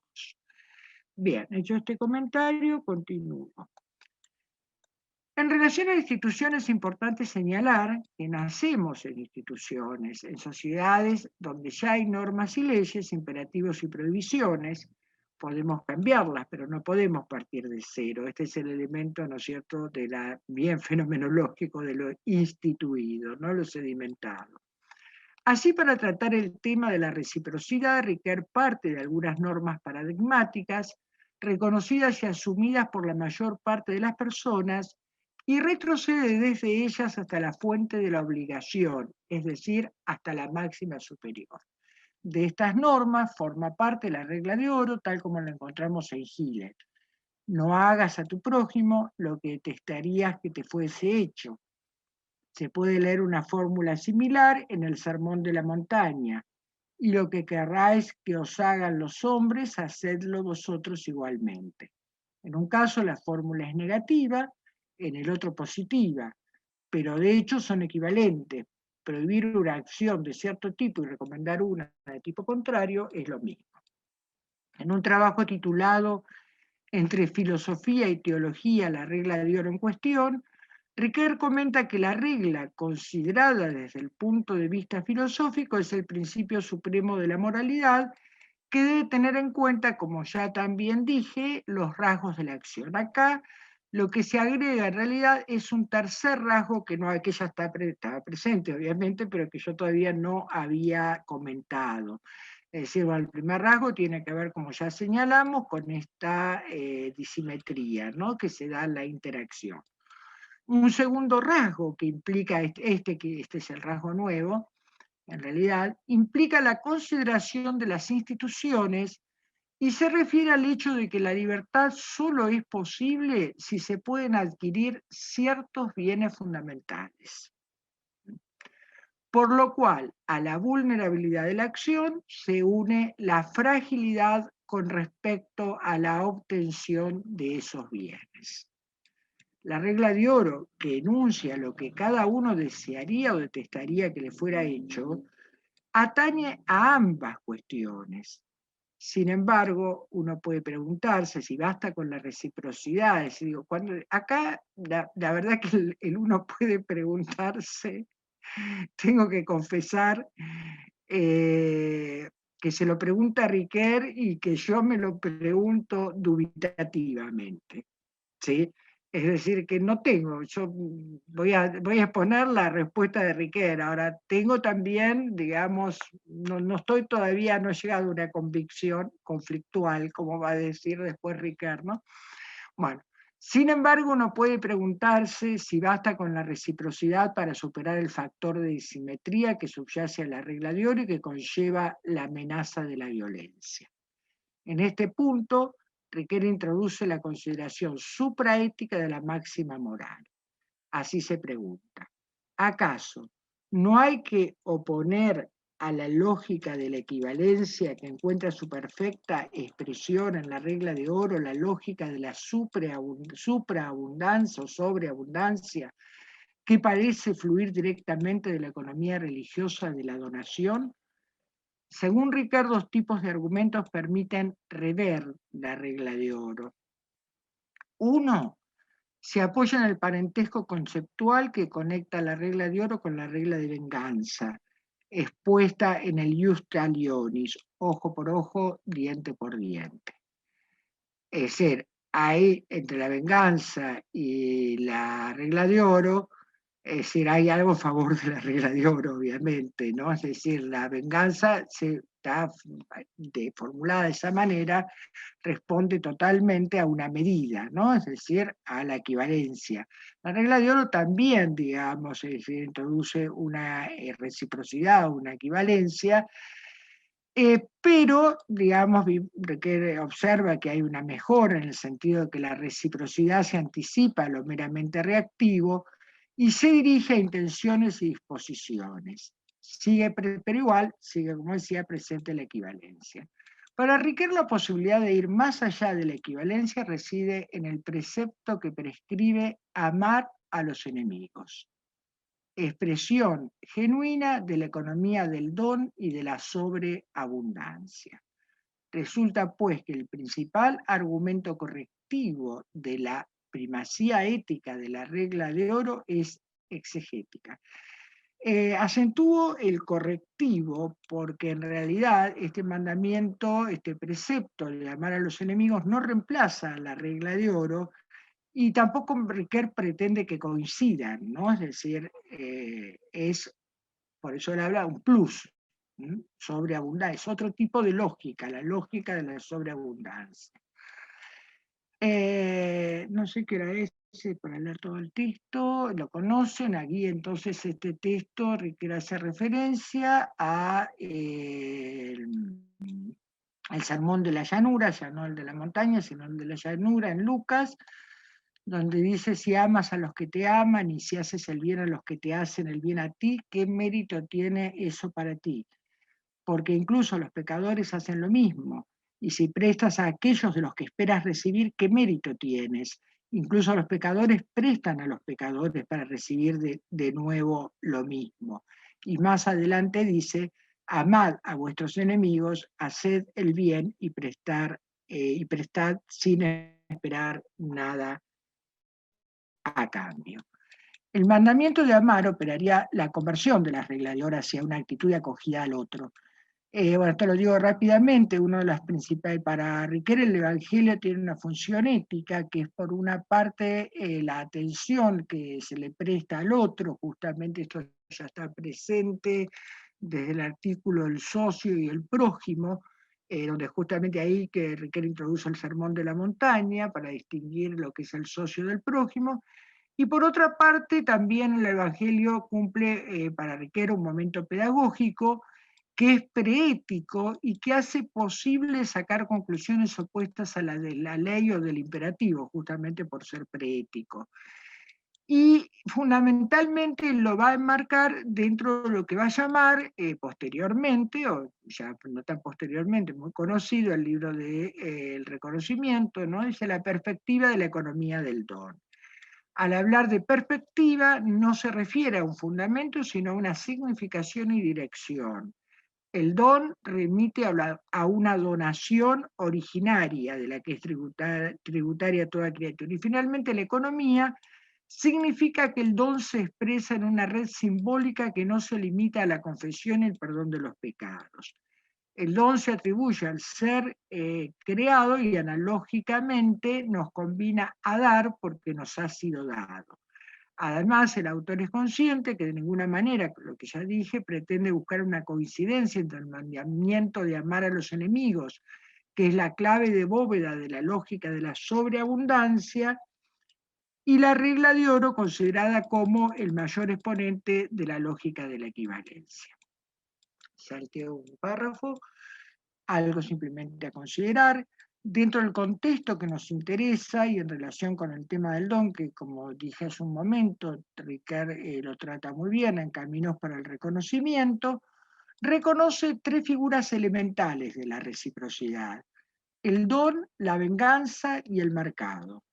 Speaker 2: Bien, hecho este comentario, continúo. En relación a instituciones es importante señalar que nacemos en instituciones, en sociedades donde ya hay normas y leyes, imperativos y prohibiciones. Podemos cambiarlas, pero no podemos partir de cero. Este es el elemento, ¿no es cierto?, de la bien fenomenológico de lo instituido, no lo sedimentado. Así, para tratar el tema de la reciprocidad, Riquet parte de algunas normas paradigmáticas, reconocidas y asumidas por la mayor parte de las personas, y retrocede desde ellas hasta la fuente de la obligación, es decir, hasta la máxima superior. De estas normas forma parte la regla de oro, tal como la encontramos en Gillet. No hagas a tu prójimo lo que detestarías que te fuese hecho. Se puede leer una fórmula similar en el Sermón de la Montaña. Y lo que querráis que os hagan los hombres, hacedlo vosotros igualmente. En un caso la fórmula es negativa, en el otro positiva. pero de hecho son equivalentes. Prohibir una acción de cierto tipo y recomendar una de tipo contrario es lo mismo. En un trabajo titulado Entre filosofía y teología, la regla de oro en cuestión, Riquet comenta que la regla, considerada desde el punto de vista filosófico, es el principio supremo de la moralidad, que debe tener en cuenta, como ya también dije, los rasgos de la acción. Acá lo que se agrega en realidad es un tercer rasgo que, no, que ya estaba presente, obviamente, pero que yo todavía no había comentado. Es decir, bueno, el primer rasgo tiene que ver, como ya señalamos, con esta disimetría, ¿no?, que se da en la interacción. Un segundo rasgo que implica que este es el rasgo nuevo, en realidad, implica la consideración de las instituciones y se refiere al hecho de que la libertad solo es posible si se pueden adquirir ciertos bienes fundamentales. Por lo cual, a la vulnerabilidad de la acción se une la fragilidad con respecto a la obtención de esos bienes. La regla de oro, que enuncia lo que cada uno desearía o detestaría que le fuera hecho, atañe a ambas cuestiones. Sin embargo, uno puede preguntarse si basta con la reciprocidad. Es decir, acá la verdad que el uno puede preguntarse, tengo que confesar, que se lo pregunta a Riquet y que yo me lo pregunto dubitativamente, ¿sí? Es decir, que no tengo, yo voy a exponer la respuesta de Riquet. Ahora, tengo también, digamos, no estoy todavía, no he llegado a una convicción conflictual, como va a decir después Riquet, ¿no? Bueno, sin embargo, uno puede preguntarse si basta con la reciprocidad para superar el factor de disimetría que subyace a la regla de oro y que conlleva la amenaza de la violencia. En este punto, Riquet introduce la consideración supraética de la máxima moral. Así se pregunta: ¿acaso no hay que oponer a la lógica de la equivalencia, que encuentra su perfecta expresión en la regla de oro, la lógica de la supraabundancia o sobreabundancia, que parece fluir directamente de la economía religiosa de la donación? Según Riquet, dos tipos de argumentos permiten rever la regla de oro. Uno se apoya en el parentesco conceptual que conecta la regla de oro con la regla de venganza, expuesta en el ius talionis, ojo por ojo, diente por diente. Es decir, hay entre la venganza y la regla de oro, es decir, hay algo a favor de la regla de oro, obviamente, ¿no? Es decir, la venganza está formulada de esa manera, responde totalmente a una medida, ¿no? Es decir, a la equivalencia. La regla de oro también, digamos, es decir, introduce una reciprocidad, una equivalencia, pero, digamos, observa que hay una mejora en el sentido de que la reciprocidad se anticipa a lo meramente reactivo y se dirige a intenciones y disposiciones. Pero igual sigue, como decía, presente la equivalencia. Para Riquet, la posibilidad de ir más allá de la equivalencia reside en el precepto que prescribe amar a los enemigos, expresión genuina de la economía del don y de la sobreabundancia. Resulta, pues, que el principal argumento correctivo de la primacía ética de la regla de oro es exegética. Acentúo el correctivo porque en realidad este mandamiento, este precepto de amar a los enemigos no reemplaza la regla de oro y tampoco Riquet pretende que coincidan, ¿no? Es decir, por eso él habla de un plus, sobreabundancia, es otro tipo de lógica, la lógica de la sobreabundancia. No sé qué era ese para leer todo el texto, lo conocen, aquí entonces este texto Riquet hace referencia a el sermón de la llanura, ya no el de la montaña, sino el de la llanura en Lucas, donde dice: si amas a los que te aman y si haces el bien a los que te hacen el bien a ti, ¿qué mérito tiene eso para ti? Porque incluso los pecadores hacen lo mismo. Y si prestas a aquellos de los que esperas recibir, ¿qué mérito tienes? Incluso los pecadores prestan a los pecadores para recibir de nuevo lo mismo. Y más adelante dice, amad a vuestros enemigos, haced el bien y prestad sin esperar nada a cambio. El mandamiento de amar operaría la conversión de la regla de oro hacia una actitud de acogida al otro. Bueno, esto lo digo rápidamente, uno de las principales, para Riquet el Evangelio tiene una función ética, que es por una parte la atención que se le presta al otro, justamente esto ya está presente desde el artículo del socio y el prójimo, donde justamente ahí que Riquet introduce el sermón de la montaña para distinguir lo que es el socio del prójimo, y por otra parte también el Evangelio cumple para Riquet un momento pedagógico, que es preético y que hace posible sacar conclusiones opuestas a la de la ley o del imperativo, justamente por ser preético. Y fundamentalmente lo va a enmarcar dentro de lo que va a llamar posteriormente, o ya no tan posteriormente, muy conocido, el libro de El reconocimiento, ¿no? Dice la perspectiva de la economía del don. Al hablar de perspectiva no se refiere a un fundamento, sino a una significación y dirección. El don remite a una donación originaria de la que es tributaria toda criatura. Y finalmente la economía significa que el don se expresa en una red simbólica que no se limita a la confesión y el perdón de los pecados. El don se atribuye al ser creado y analógicamente nos combina a dar porque nos ha sido dado. Además, el autor es consciente que de ninguna manera, lo que ya dije, pretende buscar una coincidencia entre el mandamiento de amar a los enemigos, que es la clave de bóveda de la lógica de la sobreabundancia, y la regla de oro considerada como el mayor exponente de la lógica de la equivalencia. Salteo un párrafo, algo simplemente a considerar. Dentro del contexto que nos interesa y en relación con el tema del don, que como dije hace un momento, Ricard lo trata muy bien en Caminos para el Reconocimiento, reconoce tres figuras elementales de la reciprocidad: el don, la venganza y el mercado.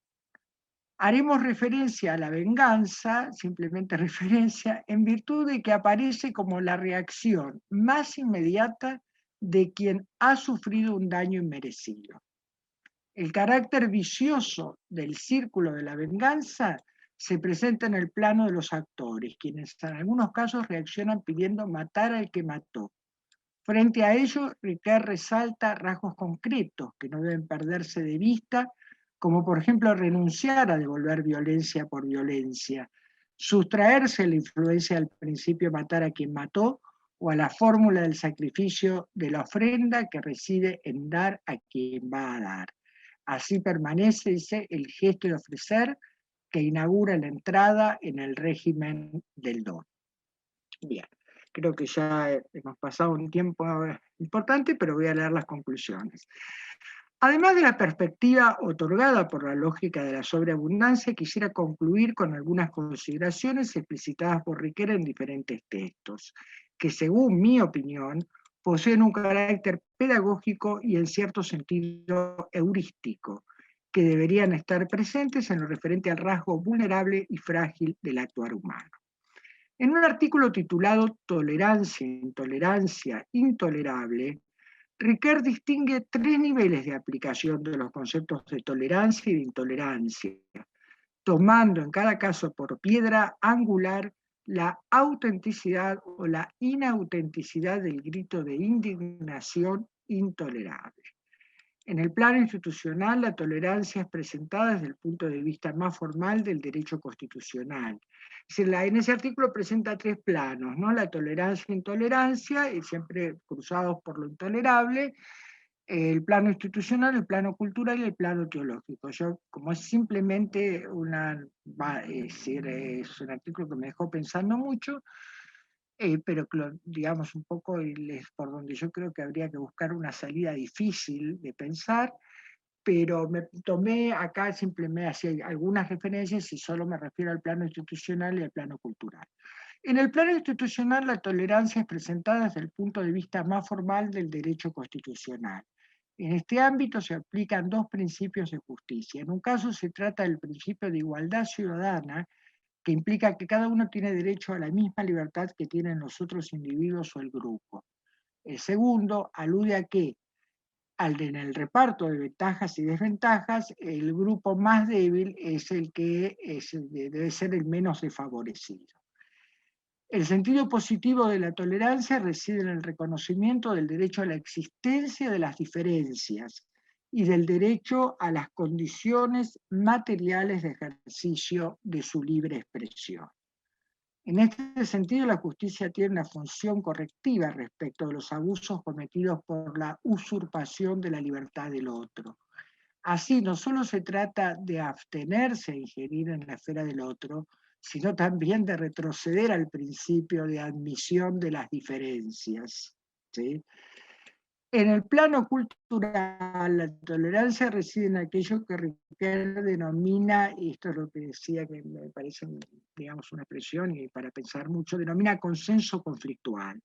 Speaker 2: Haremos referencia a la venganza, simplemente referencia, en virtud de que aparece como la reacción más inmediata de quien ha sufrido un daño inmerecido. El carácter vicioso del círculo de la venganza se presenta en el plano de los actores, quienes en algunos casos reaccionan pidiendo matar al que mató. Frente a ello, Ricard resalta rasgos concretos que no deben perderse de vista, como por ejemplo renunciar a devolver violencia por violencia, sustraerse a la influencia del principio matar a quien mató o a la fórmula del sacrificio de la ofrenda que reside en dar a quien va a dar. Así permanece, dice, el gesto de ofrecer que inaugura la entrada en el régimen del don. Bien, creo que ya hemos pasado un tiempo importante, pero voy a leer las conclusiones. Además de la perspectiva otorgada por la lógica de la sobreabundancia, quisiera concluir con algunas consideraciones explicitadas por Riquet en diferentes textos, que según mi opinión poseen un carácter pedagógico y en cierto sentido heurístico, que deberían estar presentes en lo referente al rasgo vulnerable y frágil del actuar humano. En un artículo titulado Tolerancia, Intolerancia, Intolerable, Riquet distingue tres niveles de aplicación de los conceptos de tolerancia y de intolerancia, tomando en cada caso por piedra angular la autenticidad o la inautenticidad del grito de indignación intolerable. En el plano institucional, la tolerancia es presentada desde el punto de vista más formal del derecho constitucional. En ese artículo presenta tres planos, ¿no? La tolerancia e intolerancia, y siempre cruzados por lo intolerable, el plano institucional, el plano cultural y el plano teológico. Yo, como es simplemente es un artículo que me dejó pensando mucho, pero digamos un poco es por donde yo creo que habría que buscar una salida difícil de pensar, pero me tomé acá simplemente así algunas referencias y solo me refiero al plano institucional y al plano cultural. En el plano institucional, la tolerancia es presentada desde el punto de vista más formal del derecho constitucional. En este ámbito se aplican dos principios de justicia. En un caso se trata del principio de igualdad ciudadana, que implica que cada uno tiene derecho a la misma libertad que tienen los otros individuos o el grupo. El segundo alude a que, en el reparto de ventajas y desventajas, el grupo más débil es el que debe ser el menos desfavorecido. El sentido positivo de la tolerancia reside en el reconocimiento del derecho a la existencia de las diferencias y del derecho a las condiciones materiales de ejercicio de su libre expresión. En este sentido, la justicia tiene una función correctiva respecto de los abusos cometidos por la usurpación de la libertad del otro. Así, no solo se trata de abstenerse a ingerir en la esfera del otro, sino también de retroceder al principio de admisión de las diferencias, ¿sí? En el plano cultural, la tolerancia reside en aquello que Riquet denomina, y esto es lo que decía que me parece, digamos, una expresión y para pensar mucho, denomina consenso conflictual.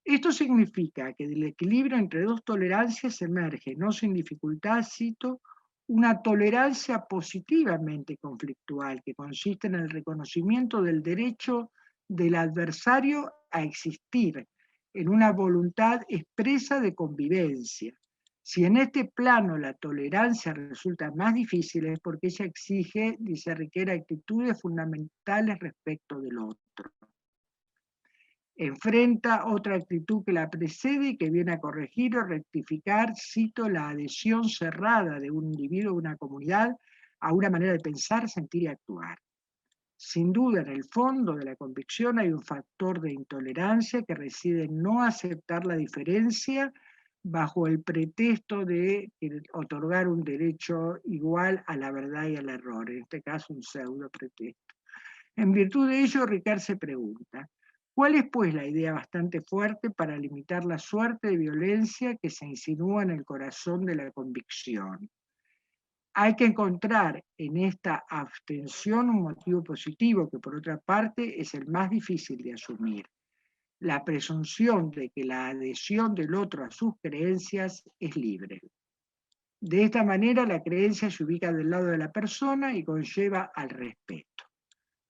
Speaker 2: Esto significa que del equilibrio entre dos tolerancias emerge, no sin dificultad, cito, una tolerancia positivamente conflictual, que consiste en el reconocimiento del derecho del adversario a existir, en una voluntad expresa de convivencia. Si en este plano la tolerancia resulta más difícil es porque ella exige, dice Riquet, actitudes fundamentales respecto del otro. Enfrenta otra actitud que la precede y que viene a corregir o rectificar, cito, la adhesión cerrada de un individuo o una comunidad a una manera de pensar, sentir y actuar. Sin duda, en el fondo de la convicción hay un factor de intolerancia que reside en no aceptar la diferencia bajo el pretexto de otorgar un derecho igual a la verdad y al error, en este caso un pseudo pretexto. En virtud de ello, Ricard se pregunta, ¿cuál es pues la idea bastante fuerte para limitar la suerte de violencia que se insinúa en el corazón de la convicción? Hay que encontrar en esta abstención un motivo positivo que por otra parte es el más difícil de asumir, la presunción de que la adhesión del otro a sus creencias es libre. De esta manera la creencia se ubica del lado de la persona y conlleva al respeto.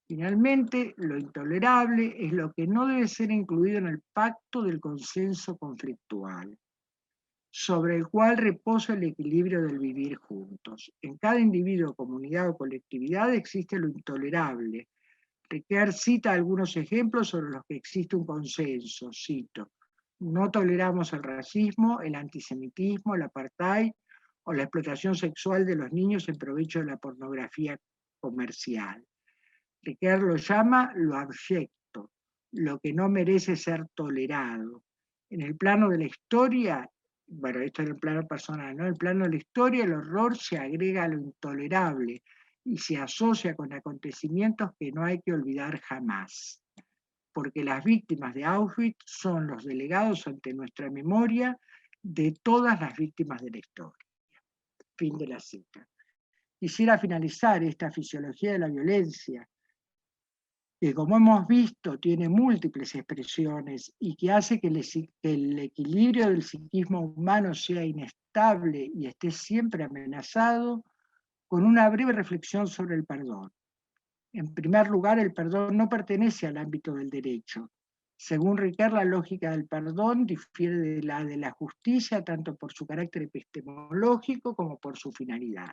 Speaker 2: Finalmente, lo intolerable es lo que no debe ser incluido en el pacto del consenso conflictual, sobre el cual reposa el equilibrio del vivir juntos. En cada individuo, comunidad o colectividad existe lo intolerable. Riquet cita algunos ejemplos sobre los que existe un consenso, cito, no toleramos el racismo, el antisemitismo, el apartheid o la explotación sexual de los niños en provecho de la pornografía comercial. Riquet lo llama lo abyecto, lo que no merece ser tolerado. En el plano de la historia, bueno, esto es el plano personal, ¿no? En el plano de la historia, el horror se agrega a lo intolerable y se asocia con acontecimientos que no hay que olvidar jamás, porque las víctimas de Auschwitz son los delegados ante nuestra memoria de todas las víctimas de la historia. Fin de la cita. Quisiera finalizar esta fisiología de la violencia, que como hemos visto tiene múltiples expresiones y que hace que el equilibrio del psiquismo humano sea inestable y esté siempre amenazado, con una breve reflexión sobre el perdón. En primer lugar, el perdón no pertenece al ámbito del derecho. Según Riquet, la lógica del perdón difiere de la justicia tanto por su carácter epistemológico como por su finalidad.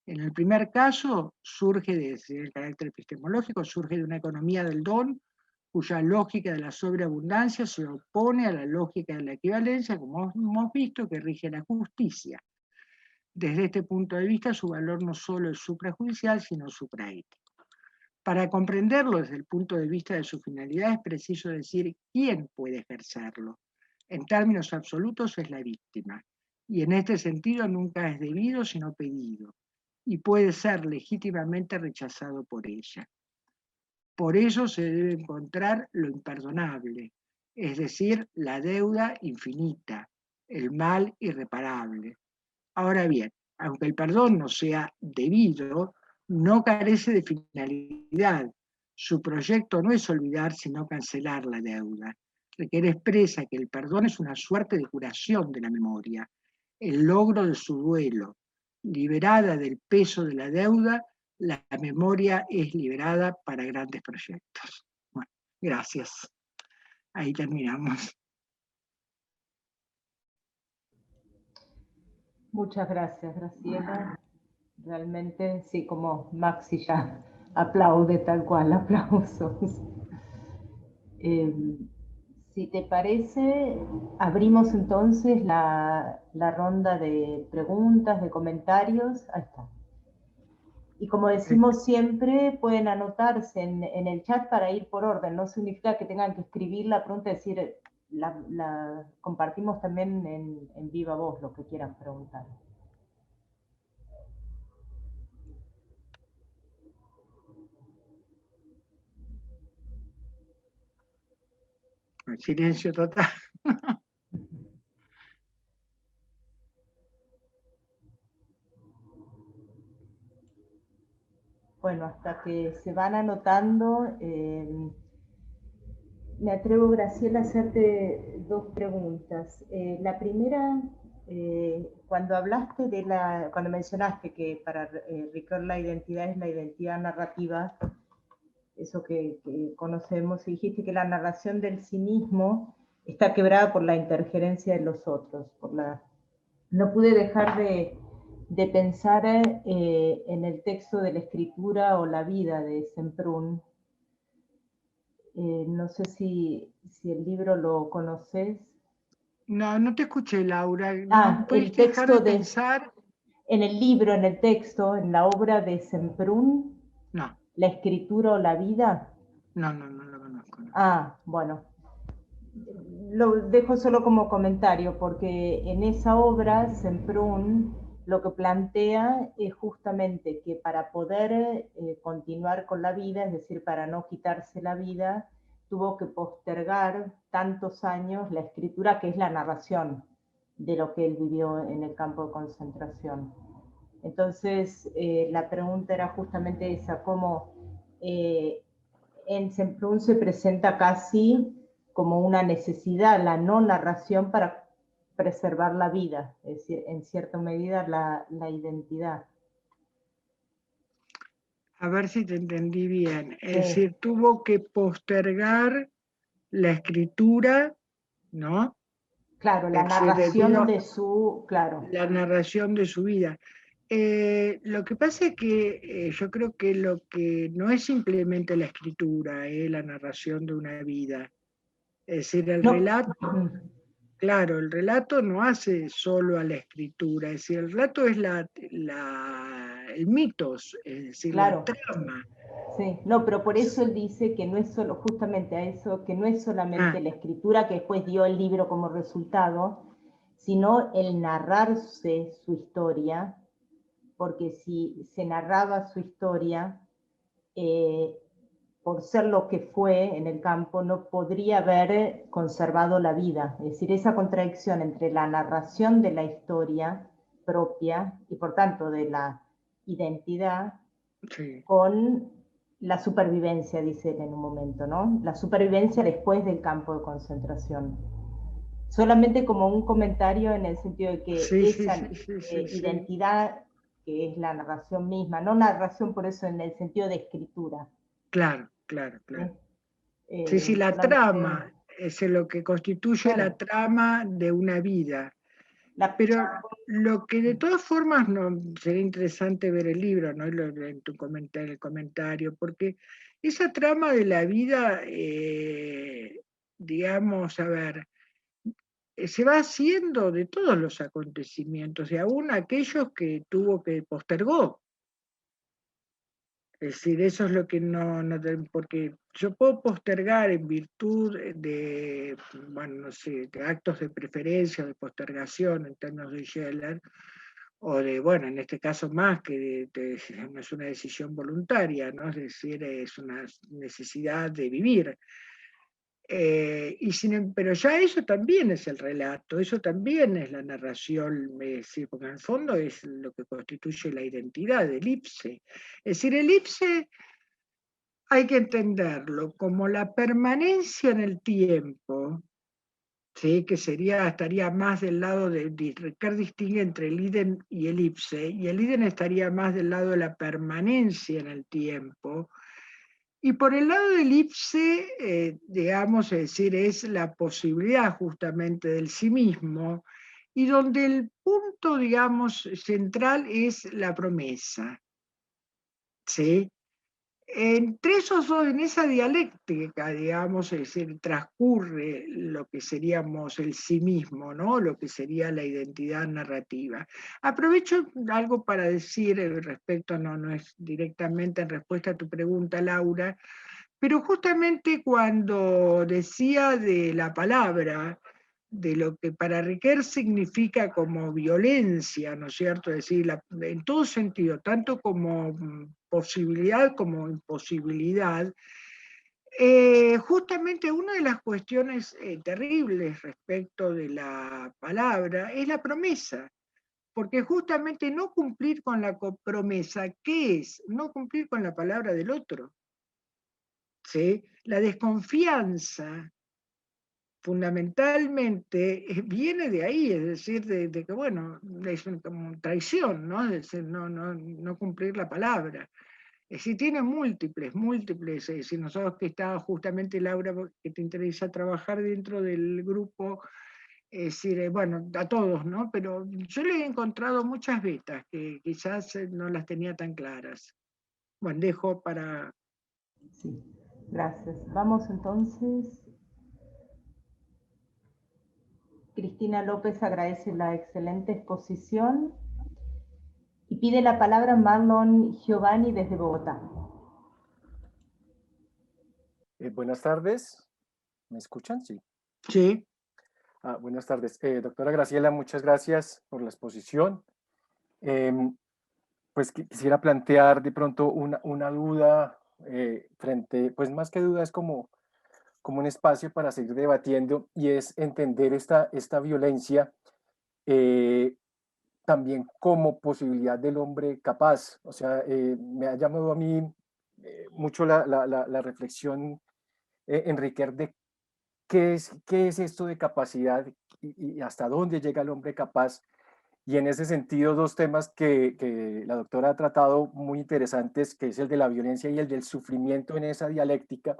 Speaker 2: En el primer caso, surge desde el carácter epistemológico, surge de una economía del don, cuya lógica de la sobreabundancia se opone a la lógica de la equivalencia, como hemos visto, que rige la justicia. Desde este punto de vista, su valor no solo es suprajudicial, sino supraético. Para comprenderlo desde el punto de vista de su finalidad, es preciso decir quién puede ejercerlo. En términos absolutos es la víctima, y en este sentido nunca es debido, sino pedido, y puede ser legítimamente rechazado por ella. Por eso se debe encontrar lo imperdonable, es decir, la deuda infinita, el mal irreparable. Ahora bien, aunque el perdón no sea debido, no carece de finalidad. Su proyecto no es olvidar, sino cancelar la deuda. Riquet expresa que el perdón es una suerte de curación de la memoria. el logro de su duelo. Liberada del peso de la deuda, la memoria es liberada para grandes proyectos. Bueno, gracias. Ahí terminamos.
Speaker 3: Muchas gracias, Graciela. Realmente, sí, como Maxi ya aplaude tal cual, aplausos. Si te parece, abrimos entonces la ronda de preguntas, de comentarios. Ahí está. Y como decimos siempre, pueden anotarse en el chat para ir por orden. No significa que tengan que escribir la pregunta, es decir, la compartimos también en viva voz, lo que quieran preguntar.
Speaker 2: El silencio total.
Speaker 3: Bueno, hasta que se van anotando, me atrevo, Graciela, a hacerte dos preguntas. La primera, cuando hablaste cuando mencionaste que para Ricoeur la identidad es la identidad narrativa, eso que conocemos, y dijiste que la narración del sí mismo está quebrada por la interferencia de los otros, no pude dejar de pensar en el texto de la escritura o la vida de Semprún. No sé si el libro lo conoces.
Speaker 2: No, no te escuché, Laura.
Speaker 3: Ah,
Speaker 2: ¿No puedes
Speaker 3: el
Speaker 2: dejar
Speaker 3: texto
Speaker 2: de pensar?
Speaker 3: en el libro, en el texto, en la obra de Semprún,
Speaker 2: No,
Speaker 3: La escritura o la vida.
Speaker 2: no lo conozco. No.
Speaker 3: Ah, bueno. Lo dejo solo como comentario, porque en esa obra, Semprún lo que plantea es justamente que para poder continuar con la vida, es decir, para no quitarse la vida, tuvo que postergar tantos años la escritura, que es la narración de lo que él vivió en el campo de concentración. Entonces, la pregunta era justamente esa, cómo en Semprún se presenta casi como una necesidad, la no narración para preservar la vida, es decir, en cierta medida la identidad.
Speaker 2: A ver si te entendí bien. Es
Speaker 3: Sí.
Speaker 2: decir, tuvo que postergar la escritura, ¿no?
Speaker 3: Claro, la narración de su, claro.
Speaker 2: La narración de su vida. Lo que pasa es que yo creo que lo que no es simplemente la escritura, la narración de una vida. Es decir, el relato, claro, el relato no hace solo a la escritura, es decir, el relato es el mitos, es decir,
Speaker 3: claro.
Speaker 2: la trama.
Speaker 3: Sí, no, pero por eso él dice que no es solo, justamente a eso, que no es solamente la escritura que después dio el libro como resultado, sino el narrarse su historia, porque si se narraba su historia, por ser lo que fue en el campo, no podría haber conservado la vida. Es decir, esa contradicción entre la narración de la historia propia y por tanto de la identidad, sí, con la supervivencia, dice él en un momento, ¿no? La supervivencia después del campo de concentración. Solamente como un comentario en el sentido de que esa identidad, que es la narración misma, no narración por eso en el sentido de escritura.
Speaker 2: Claro. Sí, la trama es lo que constituye la trama de una vida. Pero lo que de todas formas sería interesante ver el libro, ¿no? En tu comentario, porque esa trama de la vida, digamos, a ver, se va haciendo de todos los acontecimientos, y aún aquellos que tuvo que postergó. Es decir, eso es lo que porque yo puedo postergar en virtud de, bueno, no sé, de actos de preferencia, de postergación en términos de Scheller, o de, bueno, en este caso más que no es una decisión voluntaria, ¿no? Es decir, es una necesidad de vivir. Pero ya eso también es el relato, eso también es la narración, porque en el fondo es lo que constituye la identidad del ipse. Es decir, el ipse hay que entenderlo como la permanencia en el tiempo, ¿sí? Que estaría más del lado de Ricard distingue entre el idem y el ipse, y el idem estaría más del lado de la permanencia en el tiempo. Y por el lado del ipse, digamos, es decir, es la posibilidad justamente del sí mismo, y donde el punto, digamos, central es la promesa, ¿sí? Entre esos dos, en esa dialéctica, digamos, es decir, transcurre lo que seríamos el sí mismo, ¿no? Lo que sería la identidad narrativa. Aprovecho algo para decir respecto, no es directamente en respuesta a tu pregunta, Laura, pero justamente cuando decía de la palabra, de lo que para Riquet significa como violencia, ¿no es cierto? Es decir, en todo sentido, tanto como posibilidad como imposibilidad, justamente una de las cuestiones terribles respecto de la palabra es la promesa, porque justamente no cumplir con la promesa, ¿qué es? No cumplir con la palabra del otro, ¿sí? La desconfianza fundamentalmente viene de ahí, es decir, de que, bueno, es como traición, ¿no? Es decir, no cumplir la palabra. Es decir, tiene múltiples, es decir, nosotros que está justamente, Laura, que te interesa trabajar dentro del grupo, es decir, bueno, a todos, ¿no? Pero yo le he encontrado muchas vetas que quizás no las tenía tan claras. Bueno, dejo para...
Speaker 3: Sí, gracias. Vamos entonces. Cristina López agradece la excelente exposición y pide la palabra Marlon Giovanni desde Bogotá.
Speaker 4: Buenas tardes, ¿me escuchan? Sí.
Speaker 2: Sí.
Speaker 4: Buenas tardes. Doctora Graciela, muchas gracias por la exposición. Pues quisiera plantear de pronto una duda frente, pues más que duda es como un espacio para seguir debatiendo y es entender esta violencia también como posibilidad del hombre capaz. O sea, me ha llamado a mí mucho la reflexión, Enrique, de qué es esto de capacidad y hasta dónde llega el hombre capaz. Y en ese sentido, dos temas que la doctora ha tratado muy interesantes, que es el de la violencia y el del sufrimiento en esa dialéctica,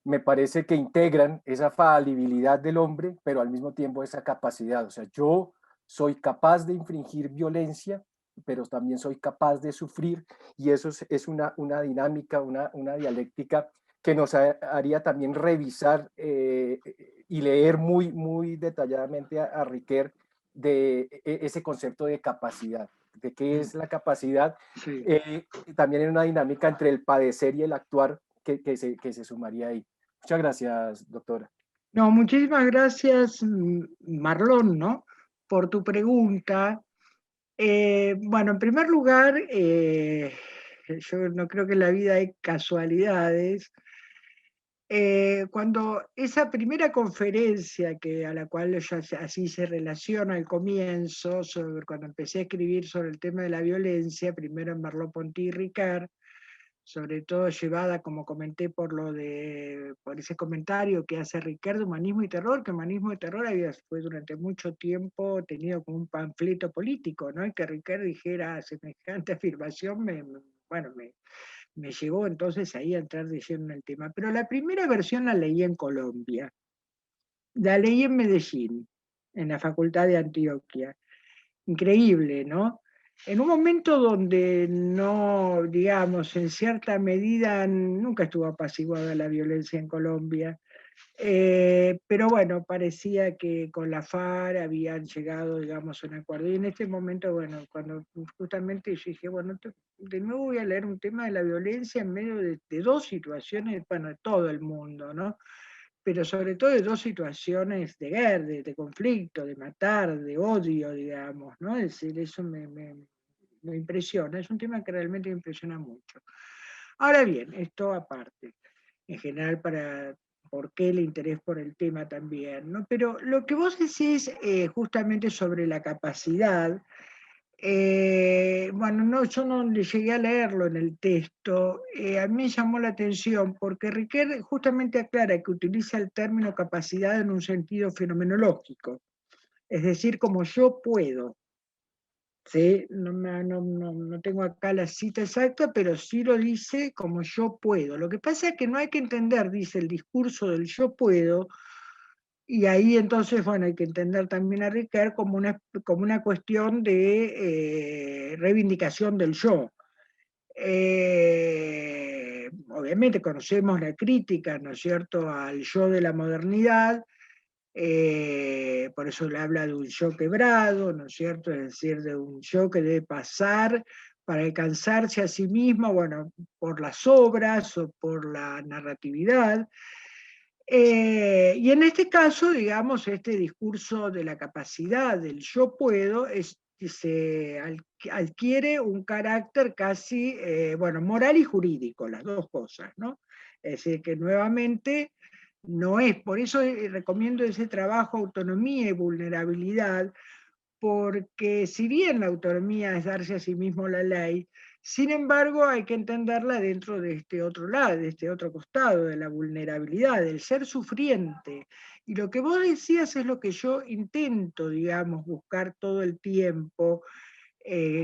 Speaker 4: me parece que integran esa falibilidad del hombre, pero al mismo tiempo esa capacidad. O sea, yo soy capaz de infringir violencia, pero también soy capaz de sufrir, y eso es una dinámica, una dialéctica que nos haría también revisar y leer muy detalladamente a Riquet de ese concepto de capacidad, de qué es la capacidad,
Speaker 2: Sí.
Speaker 4: también en una dinámica entre el padecer y el actuar que se sumaría ahí. Muchas gracias, doctora.
Speaker 2: No, muchísimas gracias, Marlon, ¿no? Por tu pregunta. Bueno, en primer lugar, yo no creo que en la vida hay casualidades. Cuando esa primera conferencia a la cual yo así se relaciona al comienzo, cuando empecé a escribir sobre el tema de la violencia, primero en Merleau-Ponty y Ricard, sobre todo llevada, como comenté, por ese comentario que hace Ricard de Humanismo y Terror, que Humanismo y Terror fue durante mucho tiempo tenido como un panfleto político, ¿no? Y que Ricard dijera semejante afirmación, me llegó entonces ahí a entrar de lleno en el tema. Pero la primera versión la leí en Colombia, la leí en Medellín, en la Facultad de Antioquia. Increíble, ¿no? En un momento donde no, digamos, en cierta medida nunca estuvo apaciguada la violencia en Colombia, pero bueno, parecía que con la FARC habían llegado, digamos, a un acuerdo. Y en este momento, bueno, cuando justamente yo dije, bueno, de nuevo voy a leer un tema de la violencia en medio de dos situaciones, bueno, de todo el mundo, ¿no? Pero sobre todo de dos situaciones de guerra, de conflicto, de matar, de odio, digamos, ¿no? Es decir, eso me impresiona, es un tema que realmente me impresiona mucho. Ahora bien, esto aparte, en general por qué el interés por el tema también, ¿no? Pero lo que vos decís justamente sobre la capacidad, Bueno, no, yo no le llegué a leerlo en el texto. A mí me llamó la atención porque Riquet justamente aclara que utiliza el término capacidad en un sentido fenomenológico, es decir, como yo puedo. ¿Sí? No tengo acá la cita exacta, pero sí lo dice como yo puedo. Lo que pasa es que no hay que entender, dice, el discurso del yo puedo, y ahí entonces, bueno, hay que entender también a Ricard como una cuestión de reivindicación del yo. Obviamente conocemos la crítica, ¿no es cierto?, al yo de la modernidad, por eso le habla de un yo quebrado, ¿no es cierto?, es decir, de un yo que debe pasar para alcanzarse a sí mismo, bueno, por las obras o por la narratividad. Y en este caso, digamos, este discurso de la capacidad del yo puedo se adquiere un carácter casi, bueno, moral y jurídico, las dos cosas, ¿no? Es decir, que nuevamente no es, por eso recomiendo ese trabajo autonomía y vulnerabilidad, porque si bien la autonomía es darse a sí mismo la ley, sin embargo hay que entenderla dentro de este otro lado, de este otro costado, de la vulnerabilidad, del ser sufriente. Y lo que vos decías es lo que yo intento, digamos, buscar todo el tiempo,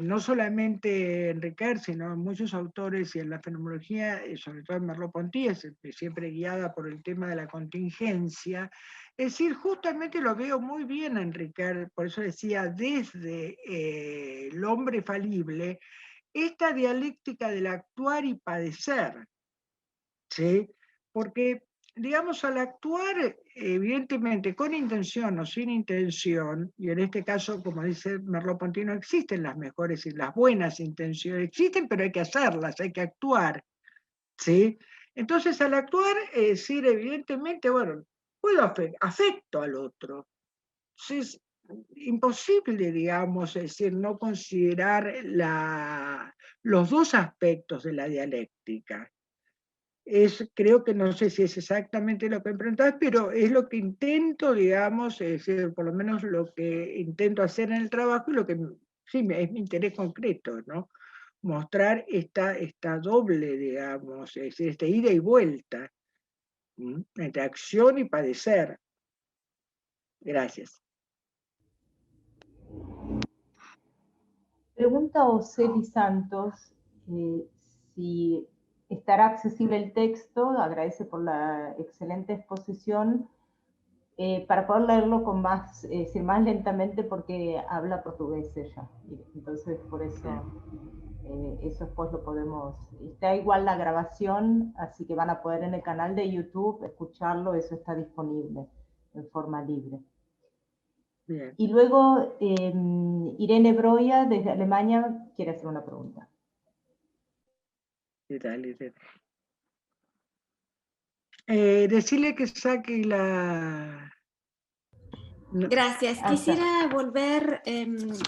Speaker 2: no solamente en Ricard, sino en muchos autores y en la fenomenología, sobre todo en Merleau-Ponty, siempre guiada por el tema de la contingencia. Es decir, justamente lo veo muy bien en Ricard, por eso decía, desde el hombre falible, esta dialéctica del actuar y padecer, ¿sí? Porque, digamos, al actuar, evidentemente, con intención o sin intención, y en este caso, como dice Merleau-Ponty, no existen las mejores y las buenas intenciones, existen, pero hay que hacerlas, hay que actuar, ¿sí? Entonces, al actuar, es decir, evidentemente, bueno, puedo afecto al otro. Es imposible, digamos, es decir, no considerar los dos aspectos de la dialéctica. Creo que no sé si es exactamente lo que preguntás, pero es lo que intento, digamos, es decir, por lo menos lo que intento hacer en el trabajo y lo que sí es mi interés concreto, ¿no? Mostrar esta doble, digamos, es decir, esta ida y vuelta, entre acción y padecer. Gracias.
Speaker 3: Pregunta Oceli Santos si estará accesible el texto, agradece por la excelente exposición, para poder leerlo con más, más lentamente porque habla portugués ella. Entonces, por eso, eso después lo podemos... Está igual la grabación, así que van a poder en el canal de YouTube escucharlo, eso está disponible en forma libre.
Speaker 2: Bien.
Speaker 3: Y luego Irene Broya, desde Alemania, quiere hacer una pregunta.
Speaker 2: Decirle que saque la...
Speaker 5: Gracias. Quisiera volver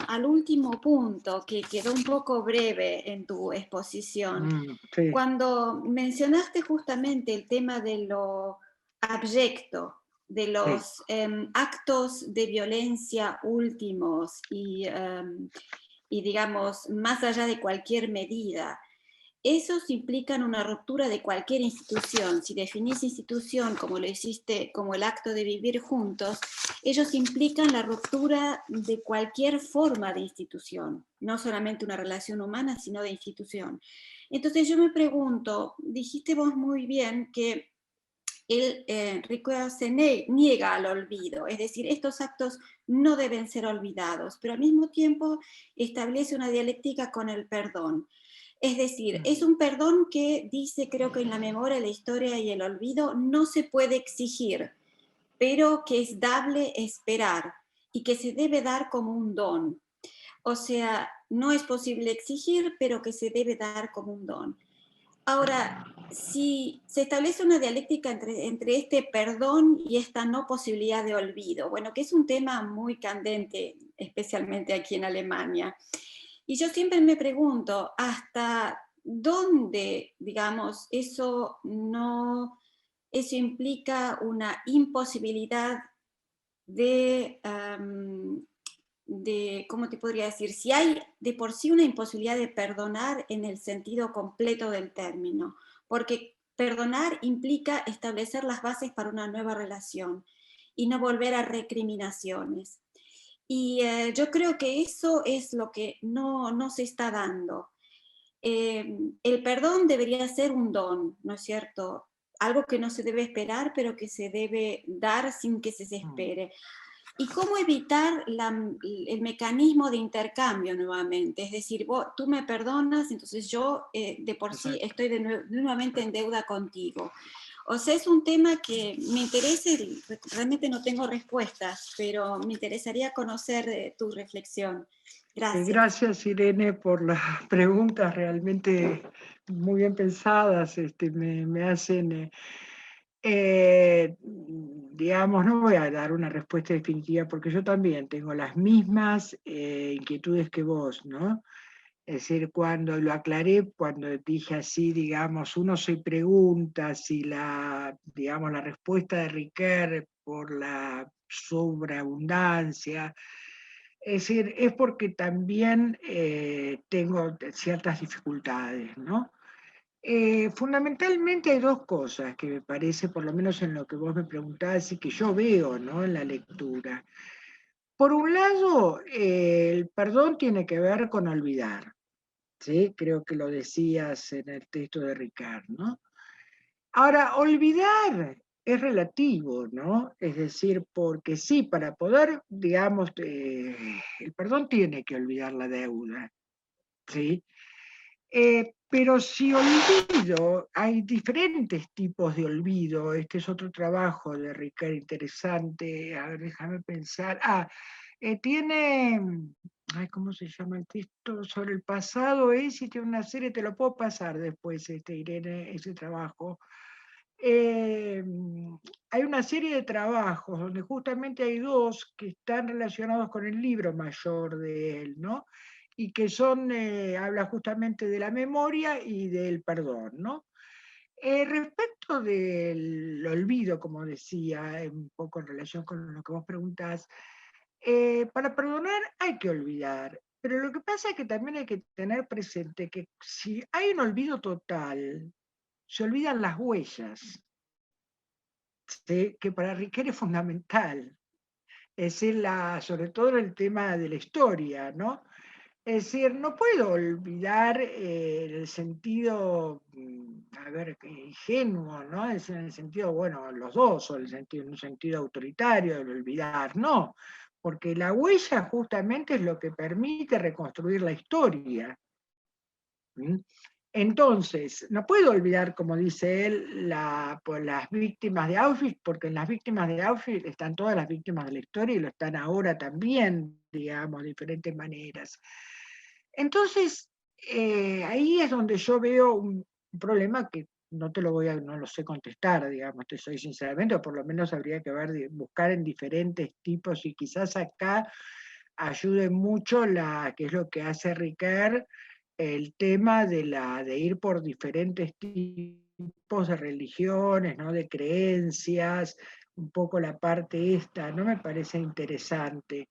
Speaker 5: al último punto que quedó un poco breve en tu exposición.
Speaker 2: Sí.
Speaker 5: Cuando mencionaste justamente el tema de lo abyecto, de los actos de violencia últimos y digamos, más allá de cualquier medida, esos implican una ruptura de cualquier institución. Si definís institución como lo hiciste, como el acto de vivir juntos, ellos implican la ruptura de cualquier forma de institución, no solamente una relación humana, sino de institución. Entonces yo me pregunto, dijiste vos muy bien que Ricoeur se niega al olvido, es decir, estos actos no deben ser olvidados, pero al mismo tiempo establece una dialéctica con el perdón. Es decir, es un perdón que dice, creo que en la memoria, la historia y el olvido no se puede exigir, pero que es dable esperar y que se debe dar como un don. O sea, no es posible exigir, pero que se debe dar como un don. Ahora, si se establece una dialéctica entre este perdón y esta no posibilidad de olvido, bueno, que es un tema muy candente, especialmente aquí en Alemania. Y yo siempre me pregunto, ¿hasta dónde, digamos, eso implica una imposibilidad de ¿cómo te podría decir? Si hay de por sí una imposibilidad de perdonar en el sentido completo del término, porque perdonar implica establecer las bases para una nueva relación y no volver a recriminaciones. Y yo creo que eso es lo que no se está dando. El perdón debería ser un don, ¿no es cierto? Algo que no se debe esperar, pero que se debe dar sin que se espere. ¿Y cómo evitar el mecanismo de intercambio nuevamente? Es decir, tú me perdonas, entonces yo de por sí estoy nuevamente en deuda contigo. O sea, es un tema que me interesa, realmente no tengo respuestas, pero me interesaría conocer tu reflexión. Gracias.
Speaker 2: Gracias, Irene, por las preguntas realmente muy bien pensadas. Me hacen, digamos, no voy a dar una respuesta definitiva porque yo también tengo las mismas inquietudes que vos, ¿no? Es decir, cuando lo aclaré, cuando dije así, digamos, uno se pregunta si digamos, la respuesta de Riquet por la sobreabundancia, es decir, es porque también tengo ciertas dificultades, ¿no? Fundamentalmente hay dos cosas que me parece, por lo menos en lo que vos me preguntabas y que yo veo, ¿no?, en la lectura. Por un lado, el perdón tiene que ver con olvidar, ¿sí? Creo que lo decías en el texto de Ricard, ¿no? Ahora, olvidar es relativo, ¿no? Es decir, porque sí, para poder, digamos, el perdón tiene que olvidar la deuda, ¿sí? Pero si olvido, hay diferentes tipos de olvido. Este es otro trabajo de Ricard interesante. A ver, déjame pensar. Tiene, ¿cómo se llama el texto? Sobre el pasado y tiene una serie, te lo puedo pasar después, Irene, ese trabajo. Hay una serie de trabajos donde justamente hay dos que están relacionados con el libro mayor de él, ¿no? Y que habla justamente de la memoria y del perdón, ¿no? Respecto del olvido, como decía, un poco en relación con lo que vos preguntás, para perdonar hay que olvidar, pero lo que pasa es que también hay que tener presente que si hay un olvido total, se olvidan las huellas, ¿sí? Que para Riquet es fundamental. Es decir, sobre todo en el tema de la historia, ¿no? Es decir, no puedo olvidar el sentido, a ver, ingenuo, ¿no? Es en el sentido, bueno, los dos, o en un sentido autoritario del olvidar, no, porque la huella justamente es lo que permite reconstruir la historia. ¿Mm? Entonces, no puedo olvidar, como dice él, por las víctimas de Auschwitz, porque en las víctimas de Auschwitz están todas las víctimas de la historia y lo están ahora también, digamos, de diferentes maneras. Entonces, ahí es donde yo veo un problema que no lo sé contestar, digamos, te soy sinceramente, o por lo menos habría que buscar en diferentes tipos, y quizás acá ayude mucho que es lo que hace Ricard, el tema de ir por diferentes tipos de religiones, ¿no? De creencias, un poco la parte esta, ¿no? Me parece interesante.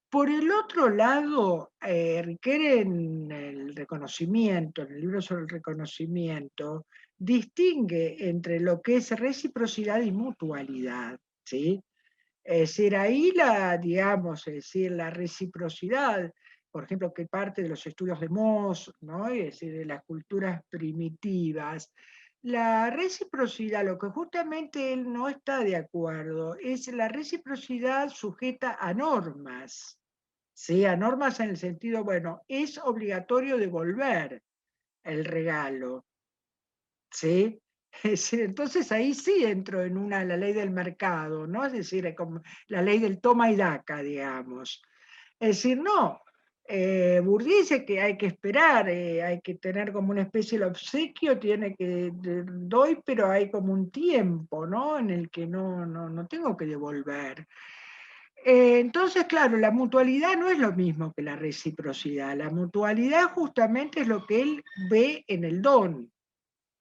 Speaker 2: Por el otro lado, Riquet en el reconocimiento, en el libro sobre el reconocimiento, distingue entre lo que es reciprocidad y mutualidad, ¿sí? Es decir, ahí digamos, es decir, la reciprocidad, por ejemplo, que parte de los estudios de Moss, ¿no? Es decir, de las culturas primitivas, la reciprocidad, lo que justamente él no está de acuerdo, es la reciprocidad sujeta a normas, ¿sí? A normas en el sentido, bueno, es obligatorio devolver el regalo, ¿sí? Entonces ahí sí entro en la ley del mercado, ¿no? Es decir, como la ley del toma y daca, digamos. Es decir, no, Bourdieu dice que hay que esperar, hay que tener como una especie de obsequio, doy, pero hay como un tiempo, ¿no? En el que no tengo que devolver. Entonces, claro, la mutualidad no es lo mismo que la reciprocidad. La mutualidad justamente es lo que él ve en el don,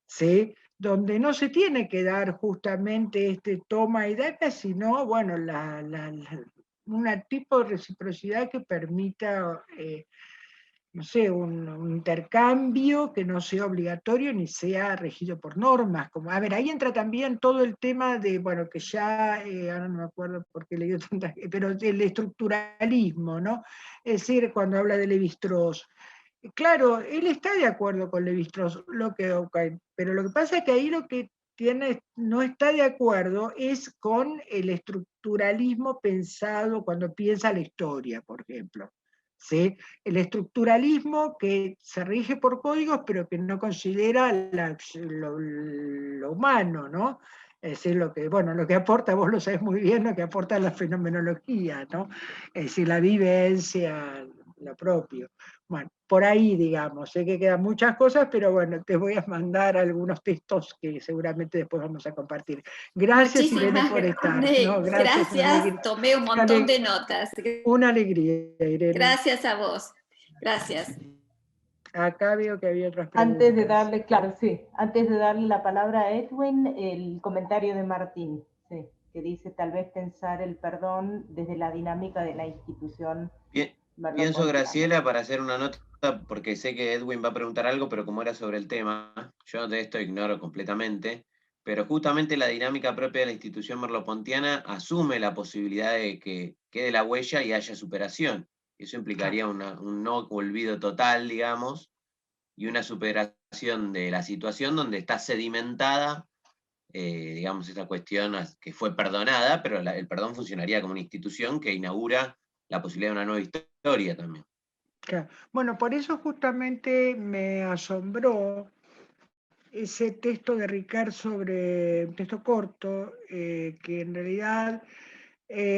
Speaker 2: ¿sí? Donde no se tiene que dar justamente este toma y daca, sino, bueno, un tipo de reciprocidad que permita, no sé, un intercambio que no sea obligatorio ni sea regido por normas. Como, a ver, ahí entra también todo el tema de, bueno, que ya, ahora no me acuerdo por qué leí tantas, pero el estructuralismo, ¿no? Es decir, cuando habla de Lévi-Strauss. Claro, él está de acuerdo con Lévi-Strauss, pero lo que pasa es que ahí lo que no está de acuerdo es con el estructuralismo pensado cuando piensa la historia, por ejemplo. ¿Sí? El estructuralismo que se rige por códigos, pero que no considera lo humano, ¿no? Es decir, lo que aporta, vos lo sabés muy bien, lo que aporta la fenomenología, ¿no? Es decir, la vivencia, lo propio. Bueno, por ahí, digamos, sé que quedan muchas cosas, pero bueno, te voy a mandar algunos textos que seguramente después vamos a compartir. Gracias, Irene, por estar. No,
Speaker 5: gracias, tomé un montón de notas.
Speaker 2: Una alegría, Irene.
Speaker 5: Gracias a vos. Gracias.
Speaker 2: Acá veo que había otras preguntas.
Speaker 3: Antes de darle, claro, sí, antes de darle la palabra a Edwin, el comentario de Martín, sí, que dice tal vez pensar el perdón desde la dinámica de la institución.
Speaker 6: Pienso, Graciela, para hacer una nota, porque sé que Edwin va a preguntar algo, pero como era sobre el tema, yo de esto ignoro completamente, pero justamente la dinámica propia de la institución merleau-pontiana asume la posibilidad de que quede la huella y haya superación. Eso implicaría un no olvido total, digamos, y una superación de la situación donde está sedimentada, digamos, esa cuestión que fue perdonada, pero el perdón funcionaría como una institución que inaugura la posibilidad de una nueva historia también.
Speaker 2: Claro. Bueno, por eso justamente me asombró ese texto de Ricard sobre un texto corto, que en realidad,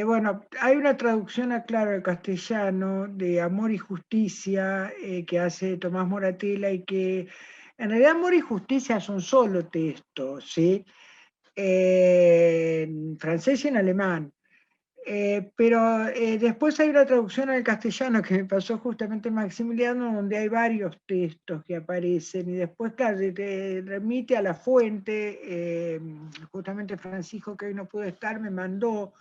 Speaker 2: bueno, hay una traducción, claro, al castellano de Amor y Justicia, que hace Tomás Moratella, y que en realidad Amor y Justicia es un solo texto, ¿sí? En francés y en alemán. Pero después hay una traducción al castellano que me pasó justamente Maximiliano, donde hay varios textos que aparecen, y después, claro, te remite a la fuente. Justamente Francisco, que hoy no pudo estar, me mandó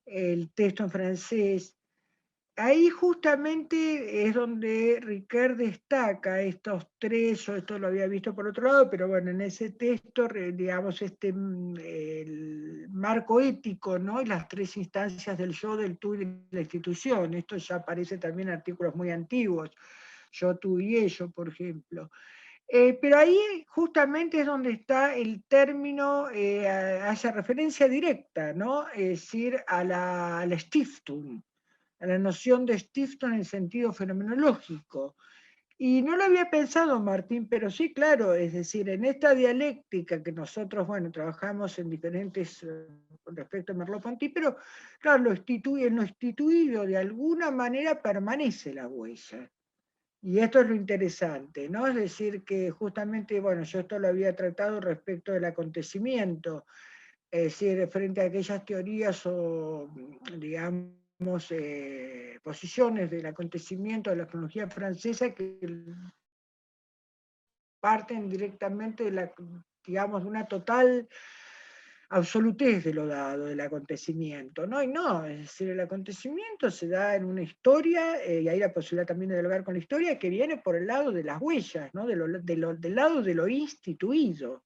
Speaker 2: el texto en francés. Ahí justamente es donde Ricard destaca estos tres, yo esto lo había visto por otro lado, pero bueno, en ese texto, digamos, el marco ético, ¿no? Y las tres instancias del yo, del tú y de la institución. Esto ya aparece también en artículos muy antiguos, yo, tú y ello, por ejemplo. Pero ahí justamente es donde está el término, hace referencia directa, ¿no? Es decir, a la Stiftung, a la noción de Stiftung en sentido fenomenológico. Y no lo había pensado, Martín, pero sí, claro, es decir, en esta dialéctica que nosotros, bueno, trabajamos en diferentes, con respecto a Merleau-Ponty, pero claro, en lo instituido de alguna manera permanece la huella. Y esto es lo interesante, ¿no? Es decir, que justamente, bueno, yo esto lo había tratado respecto del acontecimiento, es decir, frente a aquellas teorías o, digamos, posiciones del acontecimiento de la cronología francesa que parten directamente de digamos, de una total absolutez de lo dado, del acontecimiento, ¿no? Y no, es decir, el acontecimiento se da en una historia, y hay la posibilidad también de dialogar con la historia, que viene por el lado de las huellas, ¿no? Del lado de lo instituido.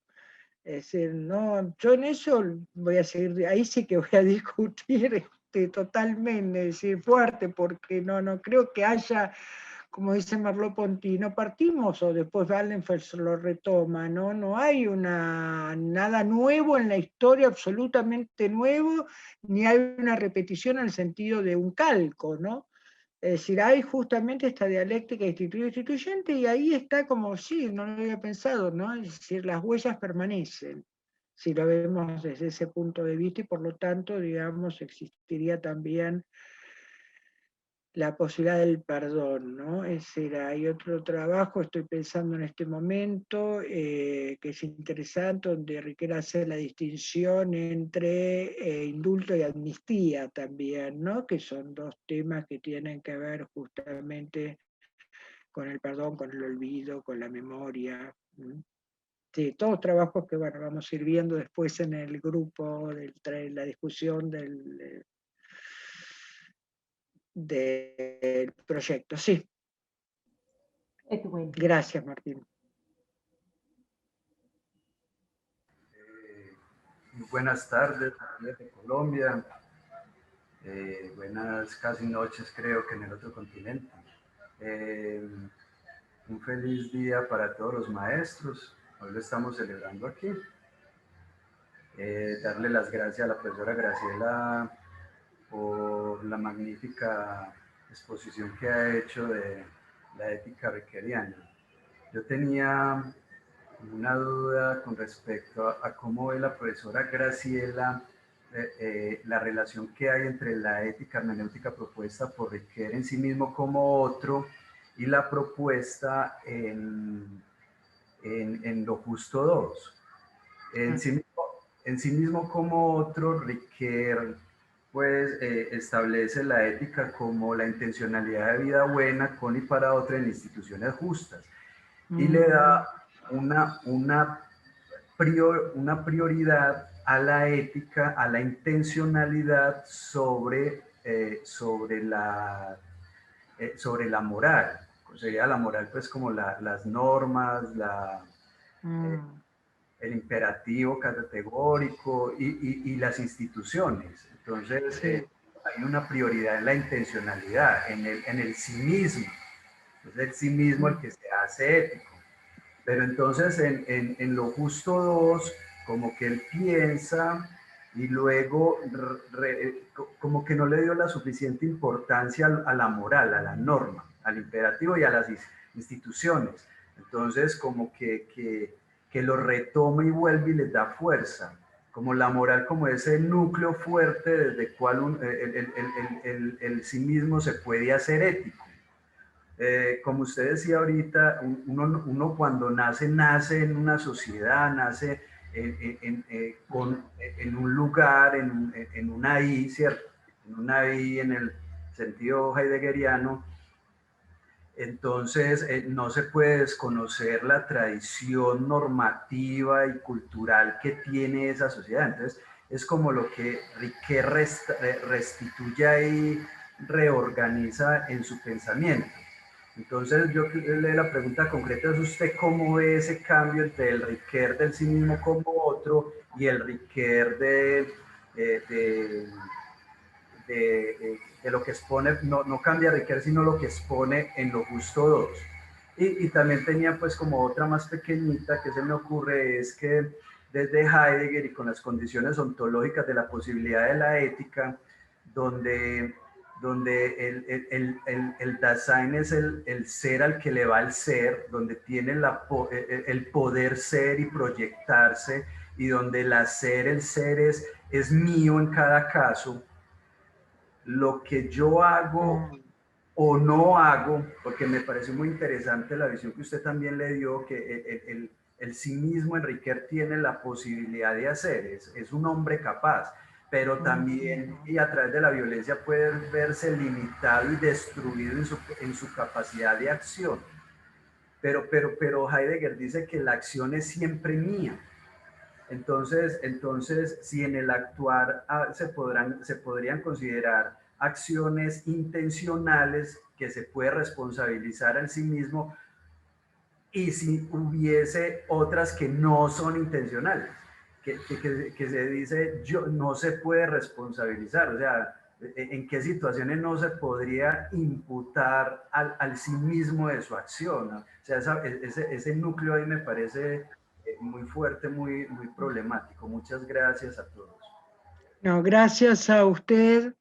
Speaker 2: Es decir, no, yo en eso voy a seguir, ahí sí que voy a discutir totalmente, es decir, fuerte, porque no creo que haya, como dice Merleau-Ponty, no partimos, o después Wallenfels lo retoma, no hay nada nuevo en la historia, absolutamente nuevo, ni hay una repetición en el sentido de un calco, ¿no? Es decir, hay justamente esta dialéctica instituyente, y ahí está como, sí, no lo había pensado, ¿no? Es decir, las huellas permanecen, si lo vemos desde ese punto de vista, y por lo tanto, digamos, existiría también la posibilidad del perdón, ¿no? Es decir, hay otro trabajo, estoy pensando en este momento, que es interesante, donde Riquet hace la distinción entre indulto y amnistía también, ¿no? Que son dos temas que tienen que ver justamente con el perdón, con el olvido, con la memoria. Sí, todos trabajos que, bueno, vamos a ir viendo después en el grupo, la discusión del proyecto. Sí.
Speaker 3: Edwin.
Speaker 2: Gracias, Martín.
Speaker 7: Buenas tardes, desde Colombia. Buenas casi noches, creo que en el otro continente. Un feliz día para todos los maestros. Hoy lo estamos celebrando aquí. Darle las gracias a la profesora Graciela por la magnífica exposición que ha hecho de la ética rickeriana. Yo tenía una duda con respecto a cómo ve la profesora Graciela la relación que hay entre la ética hermenéutica propuesta por Riquer en sí mismo como otro y la propuesta en lo justo 2. En sí mismo como otro, Riquer pues establece la ética como la intencionalidad de vida buena con y para otra en instituciones justas y le da una prioridad a la ética, a la intencionalidad sobre la moral. Sería la moral pues como las normas, el imperativo categórico y las instituciones. Entonces hay una prioridad en la intencionalidad, en el sí mismo. Es el sí mismo el que se hace ético. Pero entonces en lo justo 2, como que él piensa y luego como que no le dio la suficiente importancia a la moral, a la norma, al imperativo y a las instituciones. Entonces como que lo retoma y vuelve y les da fuerza. Como la moral, como ese núcleo fuerte desde el cual el sí mismo se puede hacer ético. Como usted decía ahorita, uno cuando nace en una sociedad, nace en un lugar, en una I, ¿cierto? En una I en el sentido heideggeriano. Entonces no se puede desconocer la tradición normativa y cultural que tiene esa sociedad. Entonces es como lo que Riquet restituye y reorganiza en su pensamiento. Entonces yo la pregunta concreta es: ¿usted cómo ve ese cambio entre el Riquet del sí mismo como otro y el Riquet de lo que expone? No cambia Riquet, sino lo que expone en lo justo 2. Y también tenía pues como otra más pequeñita que se me ocurre, es que desde Heidegger y con las condiciones ontológicas de la posibilidad de la ética, donde el Dasein es el ser al que le va el ser, donde tiene el poder ser y proyectarse, y donde el hacer, el ser es mío en cada caso. Lo que yo hago o no hago, porque me pareció muy interesante la visión que usted también le dio, que el sí mismo, Riquet, tiene la posibilidad de hacer, es un hombre capaz, pero también, y a través de la violencia puede verse limitado y destruido en su capacidad de acción. Pero Heidegger dice que la acción es siempre mía. Entonces si en el actuar se podrían considerar acciones intencionales que se puede responsabilizar en sí mismo, y si hubiese otras que no son intencionales, que se dice no se puede responsabilizar, o sea, ¿en qué situaciones no se podría imputar al sí mismo de su acción? ¿No? O sea, ese núcleo ahí me parece muy fuerte, muy problemático. Muchas gracias a todos.
Speaker 2: No, gracias a usted.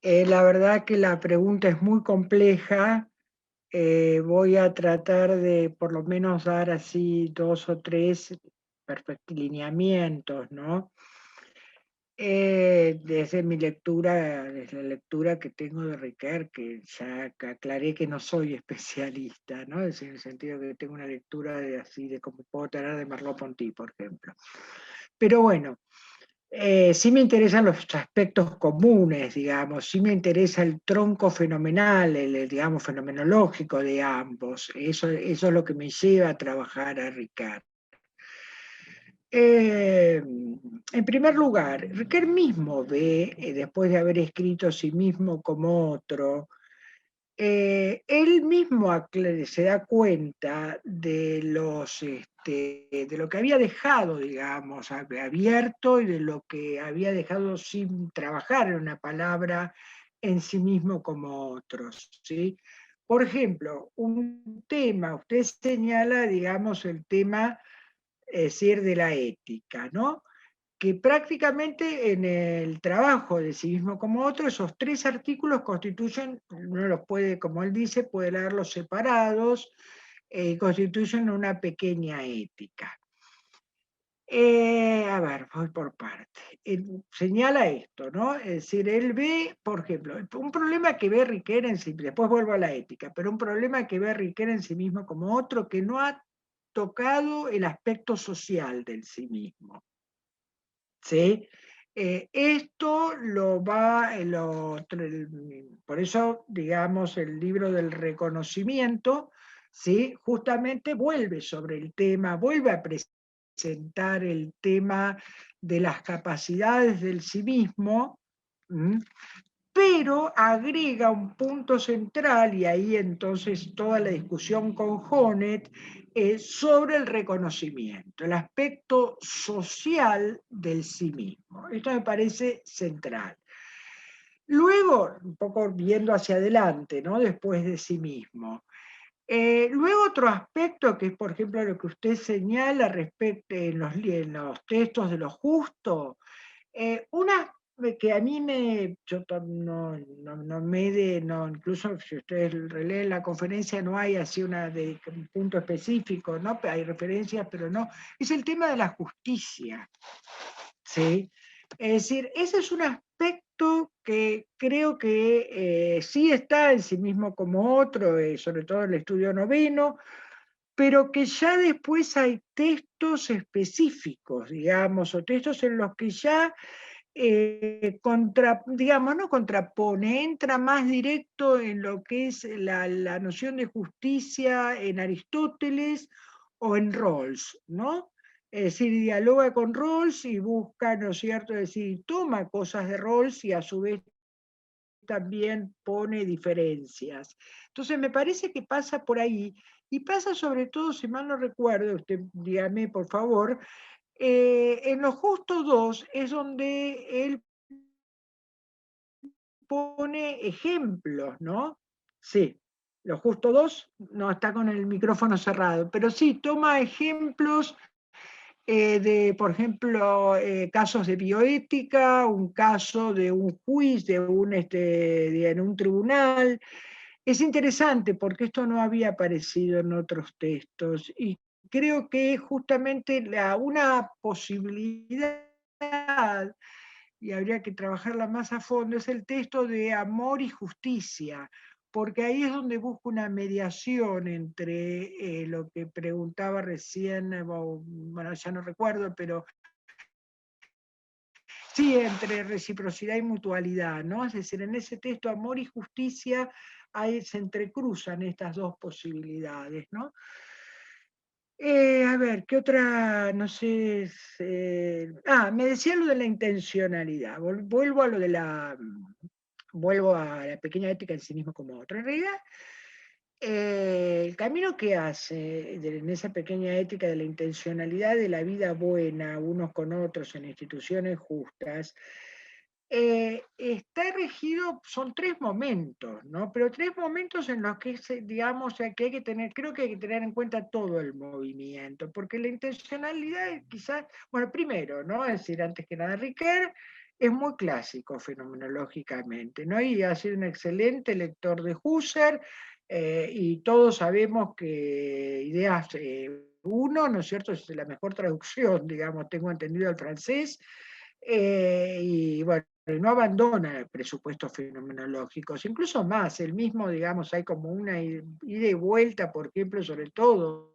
Speaker 2: La verdad que la pregunta es muy compleja. Voy a tratar de por lo menos dar así 2 o 3 lineamientos, ¿no? Desde la lectura que tengo de Riquet, que ya aclaré que no soy especialista, ¿no? Es en el sentido que tengo una lectura de como puedo tener de Merleau-Ponty, por ejemplo. Pero bueno, sí me interesan los aspectos comunes, digamos, sí me interesa el tronco fenomenal, digamos, fenomenológico de ambos. Eso es lo que me lleva a trabajar a Riquet. En primer lugar, Riquet mismo ve, después de haber escrito sí mismo como otro, él mismo se da cuenta de de lo que había dejado, digamos, abierto y de lo que había dejado sin trabajar en una palabra en sí mismo como otros, ¿sí? Por ejemplo, un tema, usted señala, digamos, el tema, es decir, de la ética, ¿no? Que prácticamente en el trabajo de sí mismo como otro, esos 3 artículos constituyen, uno los puede, como él dice, puede leerlos separados, constituyen una pequeña ética. A ver, voy por parte. Señala esto, ¿no? Es decir, él ve, por ejemplo, un problema que ve Riquet en sí, después vuelvo a la ética, pero un problema que ve Riquet en sí mismo como otro, que no ha tocado el aspecto social del sí mismo. ¿Sí? Esto lo va, por eso, digamos, el libro del reconocimiento, ¿sí? Justamente vuelve sobre el tema, vuelve a presentar el tema de las capacidades del sí mismo, ¿m? Pero agrega un punto central, y ahí entonces toda la discusión con Honneth, sobre el reconocimiento, el aspecto social del sí mismo. Esto me parece central. Luego, un poco viendo hacia adelante, ¿no? Después de sí mismo. Luego otro aspecto que es, por ejemplo, lo que usted señala respecto en los textos de lo justo, una que a mí yo no incluso si ustedes releen la conferencia no hay así un punto específico, ¿no? Hay referencias, pero no, es el tema de la justicia, ¿sí? Es decir, ese es un aspecto que creo que sí está en sí mismo como otro, sobre todo el estudio noveno, pero que ya después hay textos específicos, digamos, o textos en los que ya digamos, no contrapone, entra más directo en lo que es la noción de justicia en Aristóteles o en Rawls, ¿no? Es decir, dialoga con Rawls y busca, ¿no es cierto?, es decir, toma cosas de Rawls y a su vez también pone diferencias. Entonces me parece que pasa por ahí, y pasa sobre todo, si mal no recuerdo, usted dígame por favor, en Lo Justo 2 es donde él pone ejemplos, ¿no? Sí, Lo Justo 2 no está con el micrófono cerrado, pero sí, toma ejemplos de, por ejemplo, casos de bioética, un caso de un juicio, en un tribunal. Es interesante porque esto no había aparecido en otros textos y creo que justamente una posibilidad, y habría que trabajarla más a fondo, es el texto de Amor y Justicia, porque ahí es donde busco una mediación entre lo que preguntaba recién, bueno, ya no recuerdo, pero sí, entre reciprocidad y mutualidad, ¿no? Es decir, en ese texto Amor y Justicia se entrecruzan estas dos posibilidades, ¿no? A ver, ¿qué otra? No sé. Me decía lo de la intencionalidad. Vuelvo a la pequeña ética en sí mismo como otra. En realidad, el camino que hace en esa pequeña ética de la intencionalidad de la vida buena, unos con otros, en instituciones justas, está regido, son 3 momentos, ¿no? Pero 3 momentos en los que, digamos, que hay que tener, creo que hay que tener en cuenta todo el movimiento, porque la intencionalidad quizás, bueno, primero, ¿no? Es decir, antes que nada, Riquet es muy clásico fenomenológicamente, ¿no? Y ha sido un excelente lector de Husserl, y todos sabemos que Ideas 1, ¿no es cierto?, es la mejor traducción, digamos, tengo entendido al francés, y bueno, no abandona presupuestos fenomenológicos, incluso más, el mismo, digamos, hay como una ida y vuelta, por ejemplo, sobre todo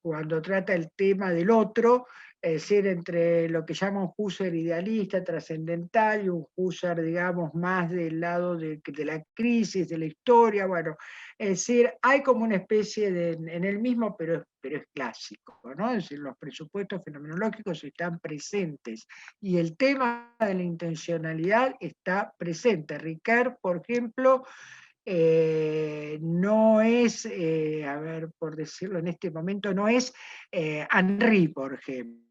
Speaker 2: cuando trata el tema del otro, Es decir, entre lo que llama un Husserl idealista, trascendental, y un Husserl, digamos, más del lado de la crisis, de la historia, bueno, es decir, hay como una especie de, en el mismo, pero es clásico, ¿no? Es decir, los presupuestos fenomenológicos están presentes, y el tema de la intencionalidad está presente. Ricard, por ejemplo, no es, a ver, por decirlo en este momento, no es Henry, por ejemplo,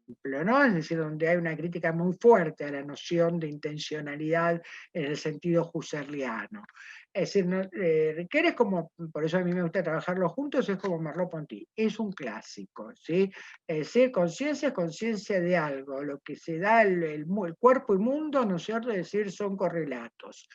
Speaker 2: ¿no? Es decir, donde hay una crítica muy fuerte a la noción de intencionalidad en el sentido husserliano. Es decir, Riquet es como, por eso a mí me gusta trabajarlo juntos, es como Merleau-Ponty, es un clásico, ¿sí? Es decir, conciencia es conciencia de algo, lo que se da el cuerpo y mundo, ¿no es cierto? Es decir, son correlatos.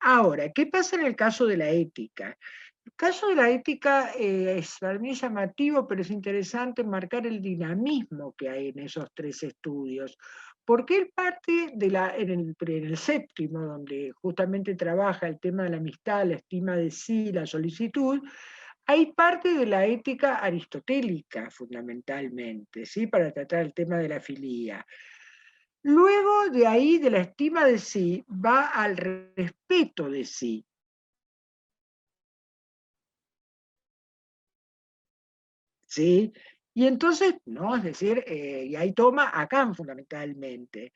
Speaker 2: Ahora, ¿qué pasa en el caso de la ética? El caso de la ética es para mí llamativo, pero es interesante marcar el dinamismo que hay en esos tres estudios, porque él parte en el séptimo, donde justamente trabaja el tema de la amistad, la estima de sí, la solicitud, hay parte de la ética aristotélica fundamentalmente, ¿sí? Para tratar el tema de la filía. Luego de ahí, de la estima de sí, va al respeto de sí. ¿Sí? Y entonces, no, es decir, y ahí toma a Kant fundamentalmente.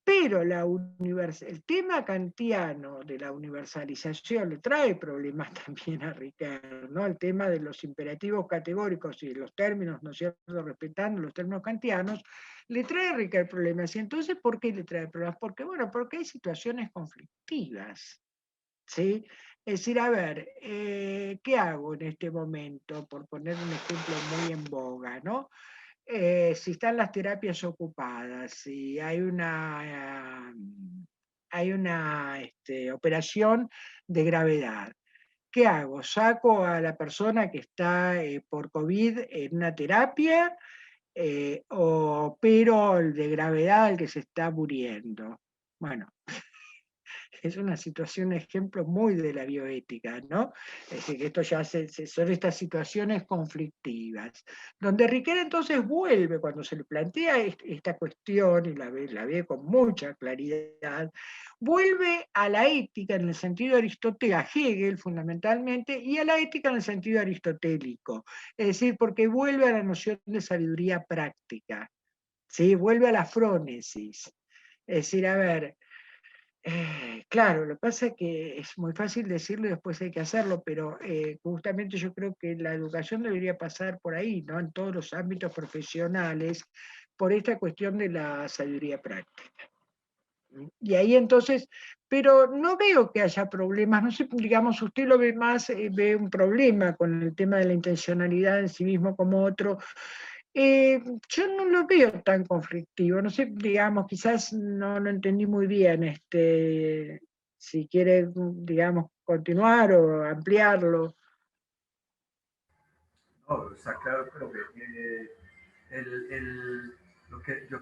Speaker 2: Pero el tema kantiano de la universalización le trae problemas también a Ricard, ¿no? El tema de los imperativos categóricos y los términos, ¿no es cierto?, respetando los términos kantianos, le trae a Ricard problemas. Y entonces, ¿por qué le trae problemas? Porque, bueno, porque hay situaciones conflictivas, ¿sí? Es decir, a ver, ¿qué hago en este momento? Por poner un ejemplo muy en boga, ¿no? Si están las terapias ocupadas, si hay una operación de gravedad, ¿qué hago? ¿Saco a la persona que está por COVID en una terapia o opero el de gravedad al que se está muriendo? Bueno, es una situación, un ejemplo muy de la bioética, ¿no? Es decir, que esto ya son estas situaciones conflictivas, donde Riquet entonces vuelve, cuando se le plantea esta cuestión, y la ve con mucha claridad, vuelve a la ética en el sentido aristotélico, a Hegel fundamentalmente, y a la ética en el sentido aristotélico, es decir, porque vuelve a la noción de sabiduría práctica, ¿sí? Vuelve a la frónesis, es decir, a ver, claro, lo que pasa es que es muy fácil decirlo y después hay que hacerlo, pero justamente yo creo que la educación debería pasar por ahí, ¿no? En todos los ámbitos profesionales, por esta cuestión de la sabiduría práctica. Y ahí entonces, pero no veo que haya problemas, no sé, digamos, usted lo ve más, ve un problema con el tema de la intencionalidad en sí mismo como otro. Yo no lo veo tan conflictivo, no sé, digamos, quizás no lo entendí muy bien, si quiere, digamos, continuar o ampliarlo.
Speaker 7: No, está claro, pero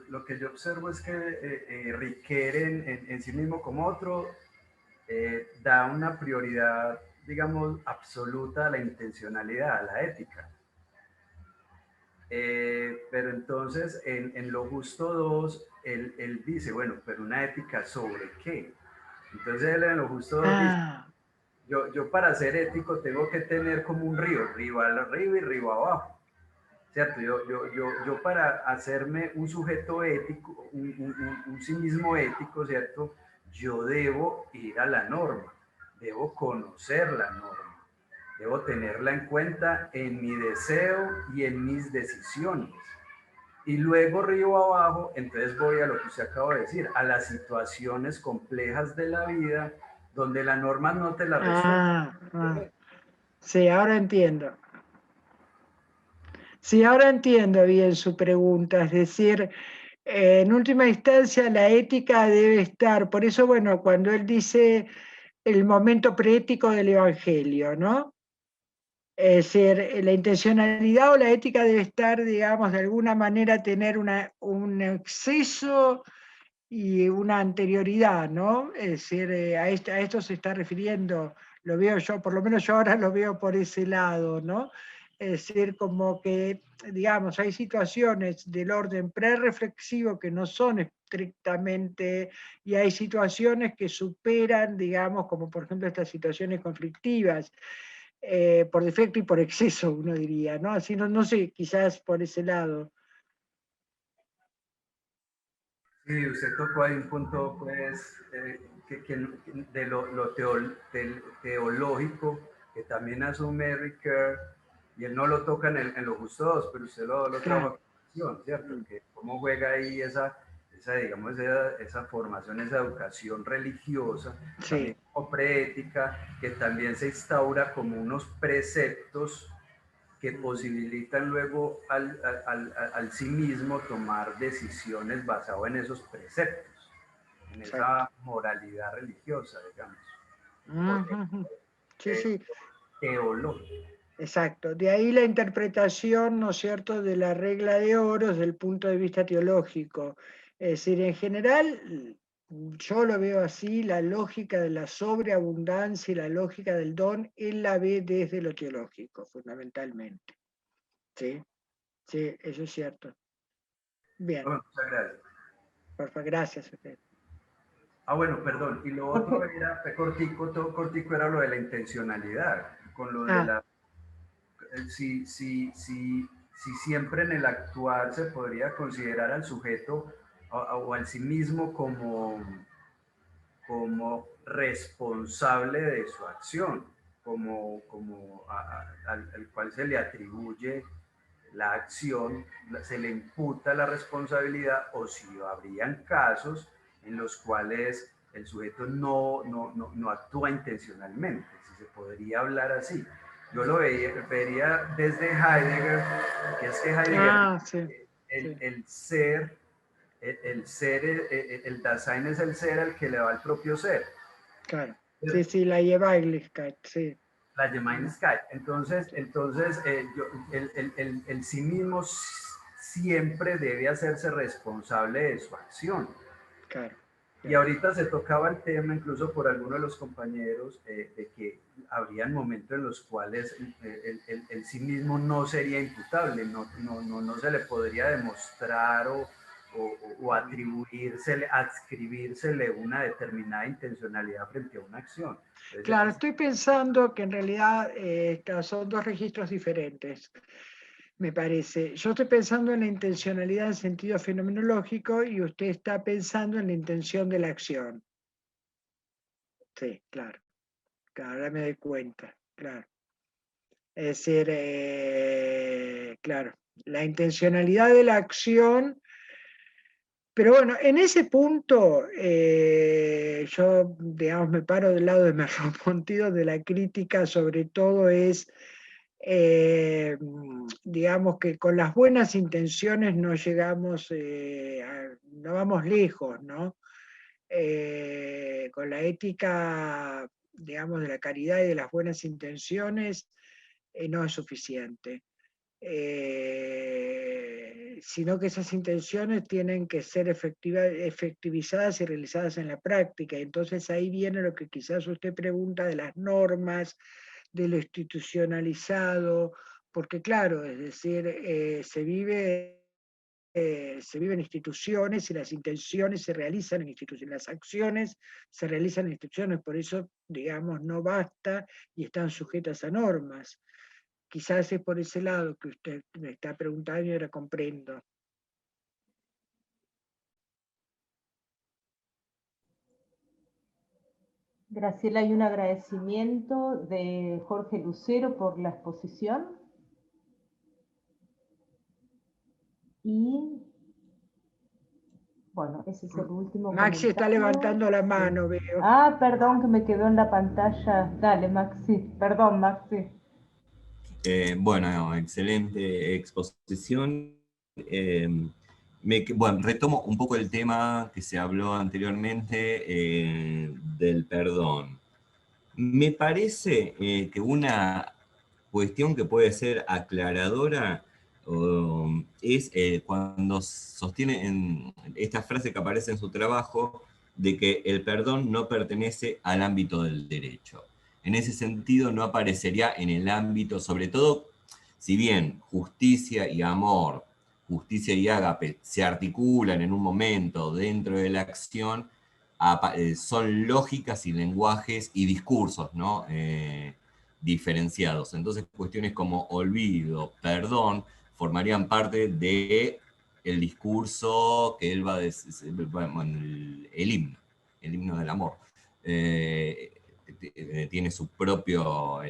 Speaker 7: lo que yo observo es que Riquet en sí mismo como otro da una prioridad, digamos, absoluta a la intencionalidad, a la ética. Pero entonces en Lo Justo 2, él dice, bueno, pero una ética ¿sobre qué? Entonces él en Lo Justo 2 dice, yo para ser ético tengo que tener como un río arriba y río abajo, ¿cierto? Yo para hacerme un sujeto ético, un sí mismo ético, ¿cierto? Yo debo ir a la norma, debo conocer la norma. Debo tenerla en cuenta en mi deseo y en mis decisiones. Y luego río abajo, entonces voy a lo que usted acaba de decir, a las situaciones complejas de la vida donde la norma no te la resuelve.
Speaker 2: Sí, ahora entiendo. Sí, ahora entiendo bien su pregunta, es decir, en última instancia la ética debe estar, por eso, bueno, cuando él dice el momento preético del Evangelio, ¿no? Es decir, la intencionalidad o la ética debe estar, digamos, de alguna manera tener un exceso y una anterioridad, ¿no? Es decir, a esto se está refiriendo, lo veo yo, por lo menos yo ahora lo veo por ese lado, ¿no? Es decir, como que, digamos, hay situaciones del orden prereflexivo que no son estrictamente, y hay situaciones que superan, digamos, como por ejemplo estas situaciones conflictivas, por defecto y por exceso, uno diría, ¿no? Así no sé, quizás por ese lado.
Speaker 7: Sí, usted tocó ahí un punto, pues, de lo teológico, que también asume Ricoeur, y él no lo toca en lo justo dos, pero usted lo trajo a colación, ¿cierto? Que cómo juega ahí digamos, esa formación, esa educación religiosa,
Speaker 2: Sí.
Speaker 7: también como preética, que también se instaura como unos preceptos que posibilitan luego al sí mismo tomar decisiones basadas en esos preceptos, en esa moralidad religiosa, digamos.
Speaker 2: Sí, sí.
Speaker 7: Teológica.
Speaker 2: Exacto. De ahí la interpretación, ¿no es cierto?, de la regla de oro desde el punto de vista teológico. Es decir, en general, yo lo veo así, la lógica de la sobreabundancia y la lógica del don, él la ve desde lo teológico, fundamentalmente. Sí, sí, eso es cierto. Bien.
Speaker 7: Bueno, muchas gracias.
Speaker 2: Por favor, gracias a usted.
Speaker 7: Bueno, perdón. Y lo otro era, todo cortico, era lo de la intencionalidad, con lo de la... Si siempre en el actuar se podría considerar al sujeto o al sí mismo como responsable de su acción, al cual se le atribuye la acción, se le imputa la responsabilidad, o si habrían casos en los cuales el sujeto no actúa intencionalmente, si se podría hablar así. Yo lo vería desde Heidegger, que es que Heidegger, el ser, el Dasein es el ser al que le va el propio ser.
Speaker 2: Claro. Sí, la Gemeinlichkeit, sí.
Speaker 7: La Gemeinlichkeit. Entonces el sí mismo siempre debe hacerse responsable de su acción.
Speaker 2: Claro.
Speaker 7: Y ahorita se tocaba el tema, incluso por algunos de los compañeros, de que habrían momentos en los cuales el sí mismo no sería imputable, no se le podría demostrar o adscribírsele una determinada intencionalidad frente a una acción. Entonces,
Speaker 2: claro, estoy pensando que en realidad son dos registros diferentes, me parece. Yo estoy pensando en la intencionalidad en sentido fenomenológico y usted está pensando en la intención de la acción. Sí, claro. Ahora me doy cuenta, claro. Es decir, claro, la intencionalidad de la acción. Pero bueno, en ese punto yo, digamos, me paro del lado de Merleau-Ponty, de la crítica, sobre todo es, digamos, que con las buenas intenciones no llegamos, no vamos lejos, ¿no? Con la ética, digamos, de la caridad y de las buenas intenciones no es suficiente. Sino que esas intenciones tienen que ser efectivizadas y realizadas en la práctica. Entonces ahí viene lo que quizás usted pregunta de las normas, de lo institucionalizado, porque claro, es decir, se vive en instituciones y las intenciones se realizan en instituciones, las acciones se realizan en instituciones, por eso, digamos, no basta y están sujetas a normas. Quizás es por ese lado que usted me está preguntando y ahora comprendo.
Speaker 3: Graciela, hay un agradecimiento de Jorge Lucero por la exposición. Y bueno, ese es el último
Speaker 2: Maxi está levantando la mano, veo.
Speaker 3: Perdón, que me quedó en la pantalla. Dale, Maxi. Perdón, Maxi.
Speaker 1: Bueno, excelente exposición. Bueno, retomo un poco el tema que se habló anteriormente del perdón. Me parece que una cuestión que puede ser aclaradora es cuando sostiene en esta frase que aparece en su trabajo de que el perdón no pertenece al ámbito del derecho. En ese sentido no aparecería en el ámbito, sobre todo si bien justicia y amor, justicia y ágape se articulan en un momento dentro de la acción, son lógicas y lenguajes y discursos, ¿no? Diferenciados. Entonces cuestiones como olvido, perdón, formarían parte de el discurso que él va a decir, bueno, el himno del amor. Tiene su propio,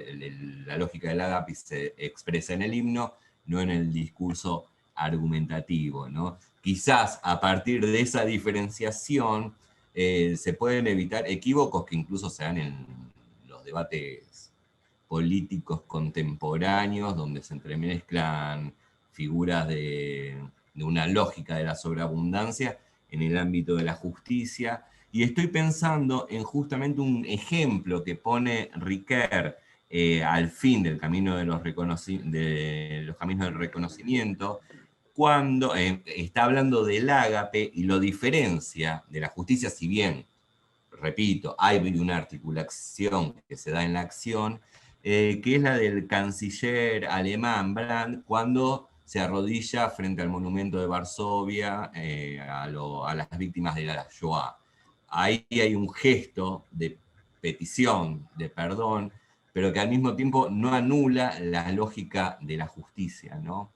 Speaker 1: la lógica del ágape se expresa en el himno, no en el discurso argumentativo, ¿no? Quizás a partir de esa diferenciación se pueden evitar equívocos que incluso se dan en los debates políticos contemporáneos, donde se entremezclan figuras de una lógica de la sobreabundancia en el ámbito de la justicia. Y estoy pensando en justamente un ejemplo que pone Ricoeur al fin del camino de los caminos del reconocimiento, cuando está hablando del ágape y lo diferencia de la justicia, si bien, repito, hay una articulación que se da en la acción, que es la del canciller alemán Brandt, cuando se arrodilla frente al monumento de Varsovia a las víctimas de la Shoah. Ahí hay un gesto de petición, de perdón, pero que al mismo tiempo no anula la lógica de la justicia, ¿no?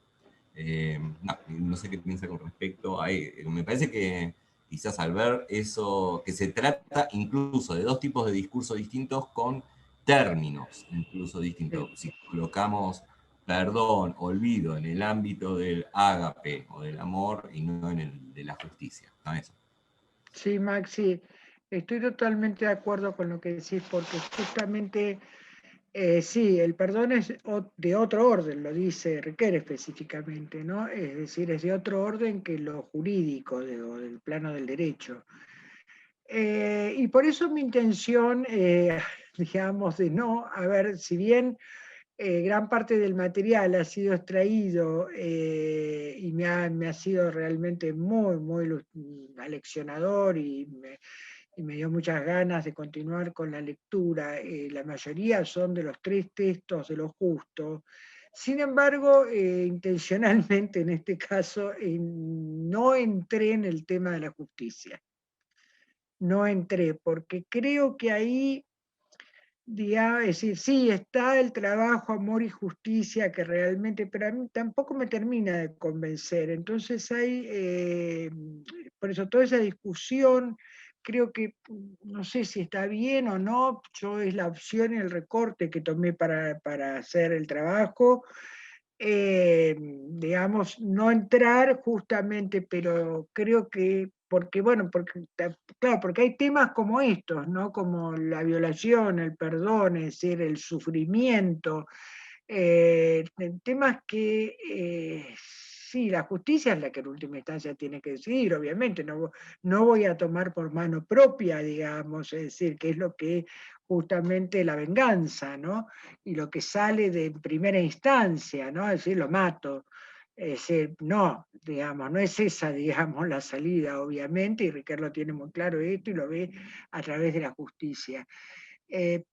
Speaker 1: No sé qué piensa con respecto a me parece que quizás al ver eso, que se trata incluso de dos tipos de discursos distintos con términos incluso distintos. Si colocamos perdón, olvido en el ámbito del ágape o del amor y no en el de la justicia. ¿No? Eso.
Speaker 2: Sí, Maxi, estoy totalmente de acuerdo con lo que decís, porque justamente, sí, el perdón es de otro orden, lo dice Ricoeur específicamente, ¿no? Es decir, es de otro orden que lo jurídico, o del plano del derecho. Y por eso mi intención, digamos, de no, a ver, si bien gran parte del material ha sido extraído y me ha sido realmente muy, muy aleccionador y me dio muchas ganas de continuar con la lectura. La mayoría son de los 3 textos de lo justo. Sin embargo, intencionalmente en este caso no entré en el tema de la justicia. No entré, porque creo que ahí, digamos, es decir, sí, está el trabajo, amor y justicia, que realmente, pero a mí tampoco me termina de convencer. Entonces hay, por eso toda esa discusión, creo que, no sé si está bien o no, yo es la opción y el recorte que tomé para hacer el trabajo. Digamos, no entrar justamente, pero creo que, porque bueno, claro, porque hay temas como estos, ¿no? Como la violación, el perdón, es decir, el sufrimiento, temas que sí, la justicia es la que en última instancia tiene que decidir, obviamente, no voy a tomar por mano propia, digamos, es decir, que es lo que justamente la venganza, ¿no? Y lo que sale de primera instancia, ¿no? Es decir, lo mato. Es decir, no, digamos, no es esa, digamos, la salida, obviamente, y Ricoeur lo tiene muy claro esto y lo ve a través de la justicia.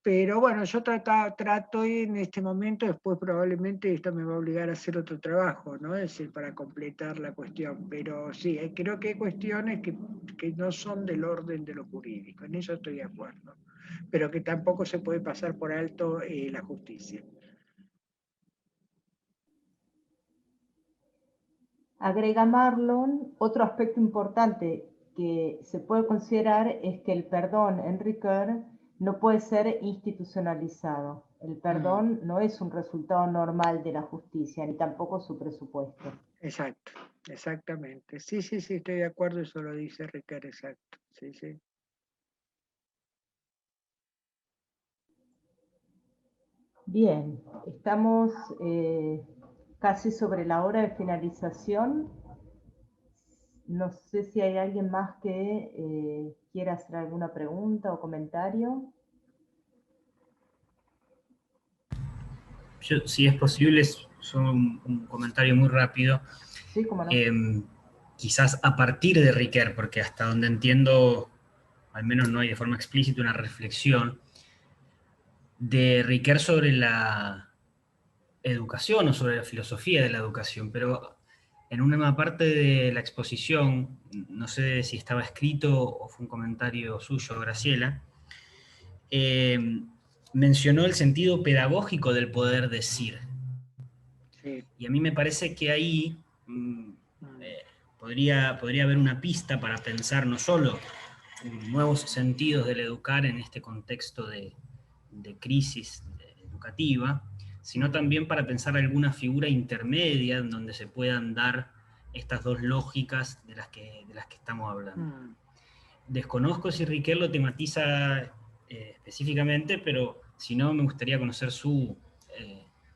Speaker 2: Pero bueno, yo trato en este momento, después probablemente esto me va a obligar a hacer otro trabajo, ¿no? Es decir, para completar la cuestión. Pero sí, creo que hay cuestiones que no son del orden de lo jurídico, en eso estoy de acuerdo. Pero que tampoco se puede pasar por alto la justicia.
Speaker 3: Agrega Marlon, otro aspecto importante que se puede considerar es que el perdón en Ricoeur no puede ser institucionalizado. El perdón no es un resultado normal de la justicia, ni tampoco su presupuesto.
Speaker 2: Exacto, exactamente. Sí, estoy de acuerdo, eso lo dice Ricoeur, exacto. Sí.
Speaker 3: Bien, estamos casi sobre la hora de finalización. No sé si hay alguien más que quiera hacer alguna pregunta o comentario.
Speaker 8: Yo, si es posible, solo un comentario muy rápido.
Speaker 3: Sí, cómo no.
Speaker 8: Quizás a partir de Ricoeur, porque hasta donde entiendo, al menos no hay de forma explícita una reflexión de Ricoeur sobre la educación o sobre la filosofía de la educación, pero en una parte de la exposición, no sé si estaba escrito o fue un comentario suyo, Graciela, mencionó el sentido pedagógico del poder decir.
Speaker 2: Sí.
Speaker 8: Y a mí me parece que ahí podría haber una pista para pensar no solo en nuevos sentidos del educar en este contexto de crisis educativa, sino también para pensar alguna figura intermedia en donde se puedan dar estas dos lógicas de las que estamos hablando. Desconozco si Riquel lo tematiza específicamente, pero si no, me gustaría conocer su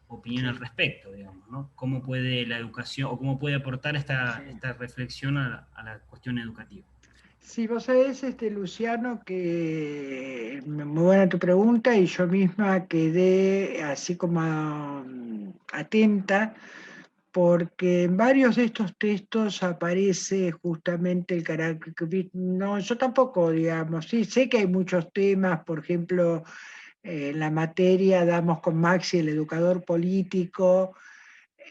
Speaker 8: opinión al respecto, digamos, ¿no? ¿Cómo puede la educación, o cómo puede aportar esta reflexión a la cuestión educativa?
Speaker 2: Sí, vos sabés, Luciano, que muy buena tu pregunta, y yo misma quedé así como atenta, porque en varios de estos textos aparece justamente el carácter, no, yo tampoco, digamos, sí, sé que hay muchos temas, por ejemplo, en la materia damos con Maxi el educador político,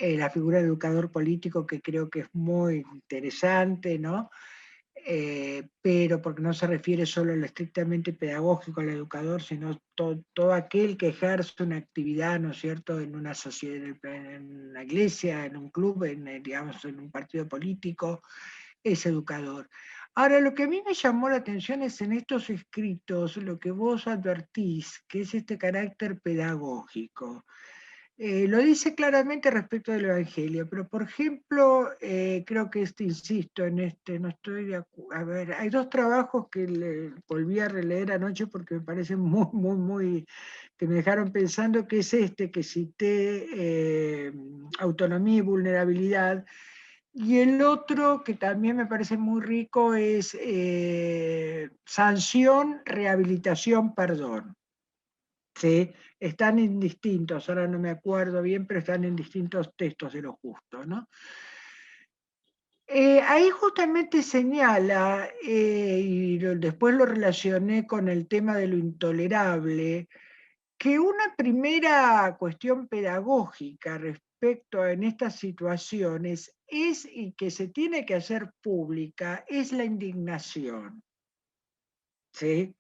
Speaker 2: la figura del educador político, que creo que es muy interesante, ¿no? Pero porque no se refiere solo a lo estrictamente pedagógico al educador, sino todo aquel que ejerce una actividad, ¿no es cierto?, en una sociedad, en una iglesia, en un club, digamos, en un partido político, es educador. Ahora, lo que a mí me llamó la atención es en estos escritos, lo que vos advertís, que es este carácter pedagógico. Lo dice claramente respecto del Evangelio, pero por ejemplo, creo que insisto en no estoy de acuerdo. A ver, hay dos trabajos que volví a releer anoche porque me parecen muy, que me dejaron pensando, que es que cité, Autonomía y Vulnerabilidad, y el otro que también me parece muy rico es Sanción, Rehabilitación, Perdón. ¿Sí? Están en distintos, ahora no me acuerdo bien, pero están en distintos textos de lo justo, ¿no? Ahí justamente señala, y después lo relacioné con el tema de lo intolerable, que una primera cuestión pedagógica respecto en estas situaciones es, y que se tiene que hacer pública, es la indignación. ¿Sí?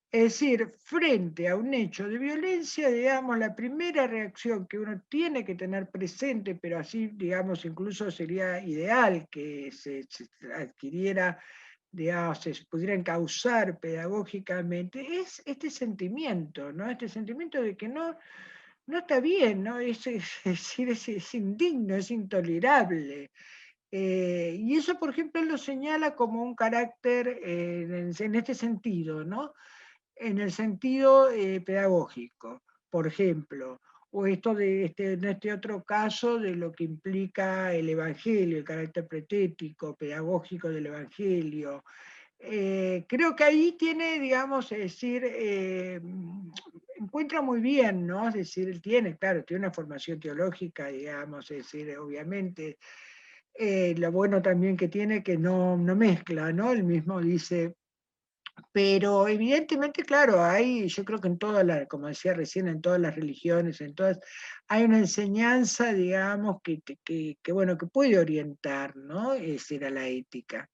Speaker 2: Es decir, frente a un hecho de violencia, digamos, la primera reacción que uno tiene que tener presente, pero así, digamos, incluso sería ideal que se adquiriera, digamos, se pudiera encauzar pedagógicamente, es este sentimiento, ¿no? Este sentimiento de que no está bien, ¿no? Es indigno, es intolerable. Y eso, por ejemplo, lo señala como un carácter en este sentido, ¿no? En el sentido pedagógico, por ejemplo, o esto en este otro caso de lo que implica el Evangelio, el carácter pretético, pedagógico del Evangelio. Creo que ahí tiene, digamos, es decir, encuentra muy bien, ¿no? Es decir, tiene una formación teológica, digamos, es decir, obviamente. Lo bueno también que tiene que no mezcla, ¿no? Él mismo dice, pero evidentemente, claro, yo creo que en todas como decía recién, en todas las religiones, hay una enseñanza, digamos, bueno, que puede orientar, ¿no? Es decir, a la ética.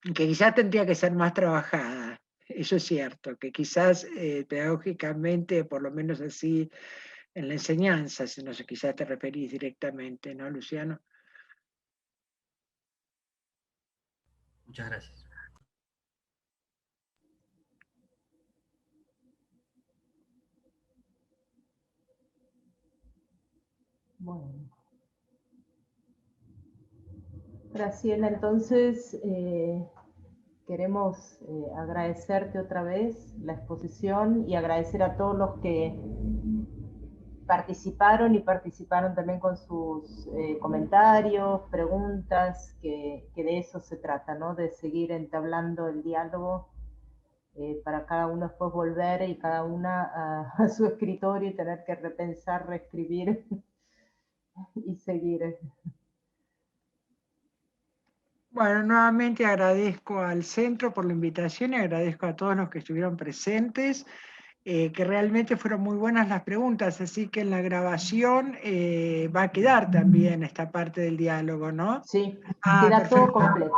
Speaker 2: Que quizás tendría que ser más trabajada, eso es cierto, que quizás pedagógicamente, por lo menos así, en la enseñanza, si no sé, quizás te referís directamente, ¿no, Luciano?
Speaker 8: Muchas gracias.
Speaker 3: Bueno. Graciela, entonces queremos agradecerte otra vez la exposición y agradecer a todos los que participaron también con sus comentarios, preguntas, que de eso se trata, ¿no? De seguir entablando el diálogo para cada uno después volver y cada una a su escritorio y tener que repensar, reescribir y seguir.
Speaker 2: Bueno, nuevamente agradezco al centro por la invitación y agradezco a todos los que estuvieron presentes. que realmente fueron muy buenas las preguntas, así que en la grabación va a quedar también esta parte del diálogo, ¿no?
Speaker 3: Sí,
Speaker 2: Ah,
Speaker 3: queda
Speaker 2: perfecto.
Speaker 3: todo completo.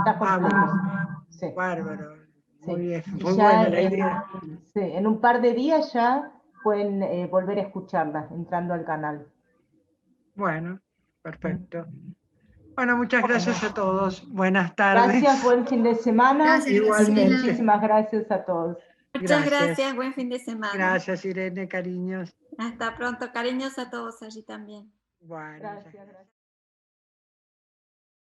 Speaker 3: Está completo.
Speaker 2: Bueno,
Speaker 3: Sí,
Speaker 2: bárbaro. Muy
Speaker 3: sí.
Speaker 2: bien,
Speaker 3: Y
Speaker 2: muy
Speaker 3: ya
Speaker 2: buena la idea.
Speaker 3: sí, en un par de días ya pueden volver a escucharla entrando al canal.
Speaker 2: Bueno, perfecto. Bueno, muchas gracias a todos. Buenas
Speaker 3: Gracias,
Speaker 2: tardes.
Speaker 3: buen fin de semana.
Speaker 5: Gracias,
Speaker 3: Y
Speaker 2: Igualmente.
Speaker 3: muchísimas gracias a todos.
Speaker 5: Muchas gracias, buen fin de semana.
Speaker 2: Gracias, Irene, cariños.
Speaker 5: Hasta pronto, cariños a todos allí también.
Speaker 2: Bueno,
Speaker 3: Gracias.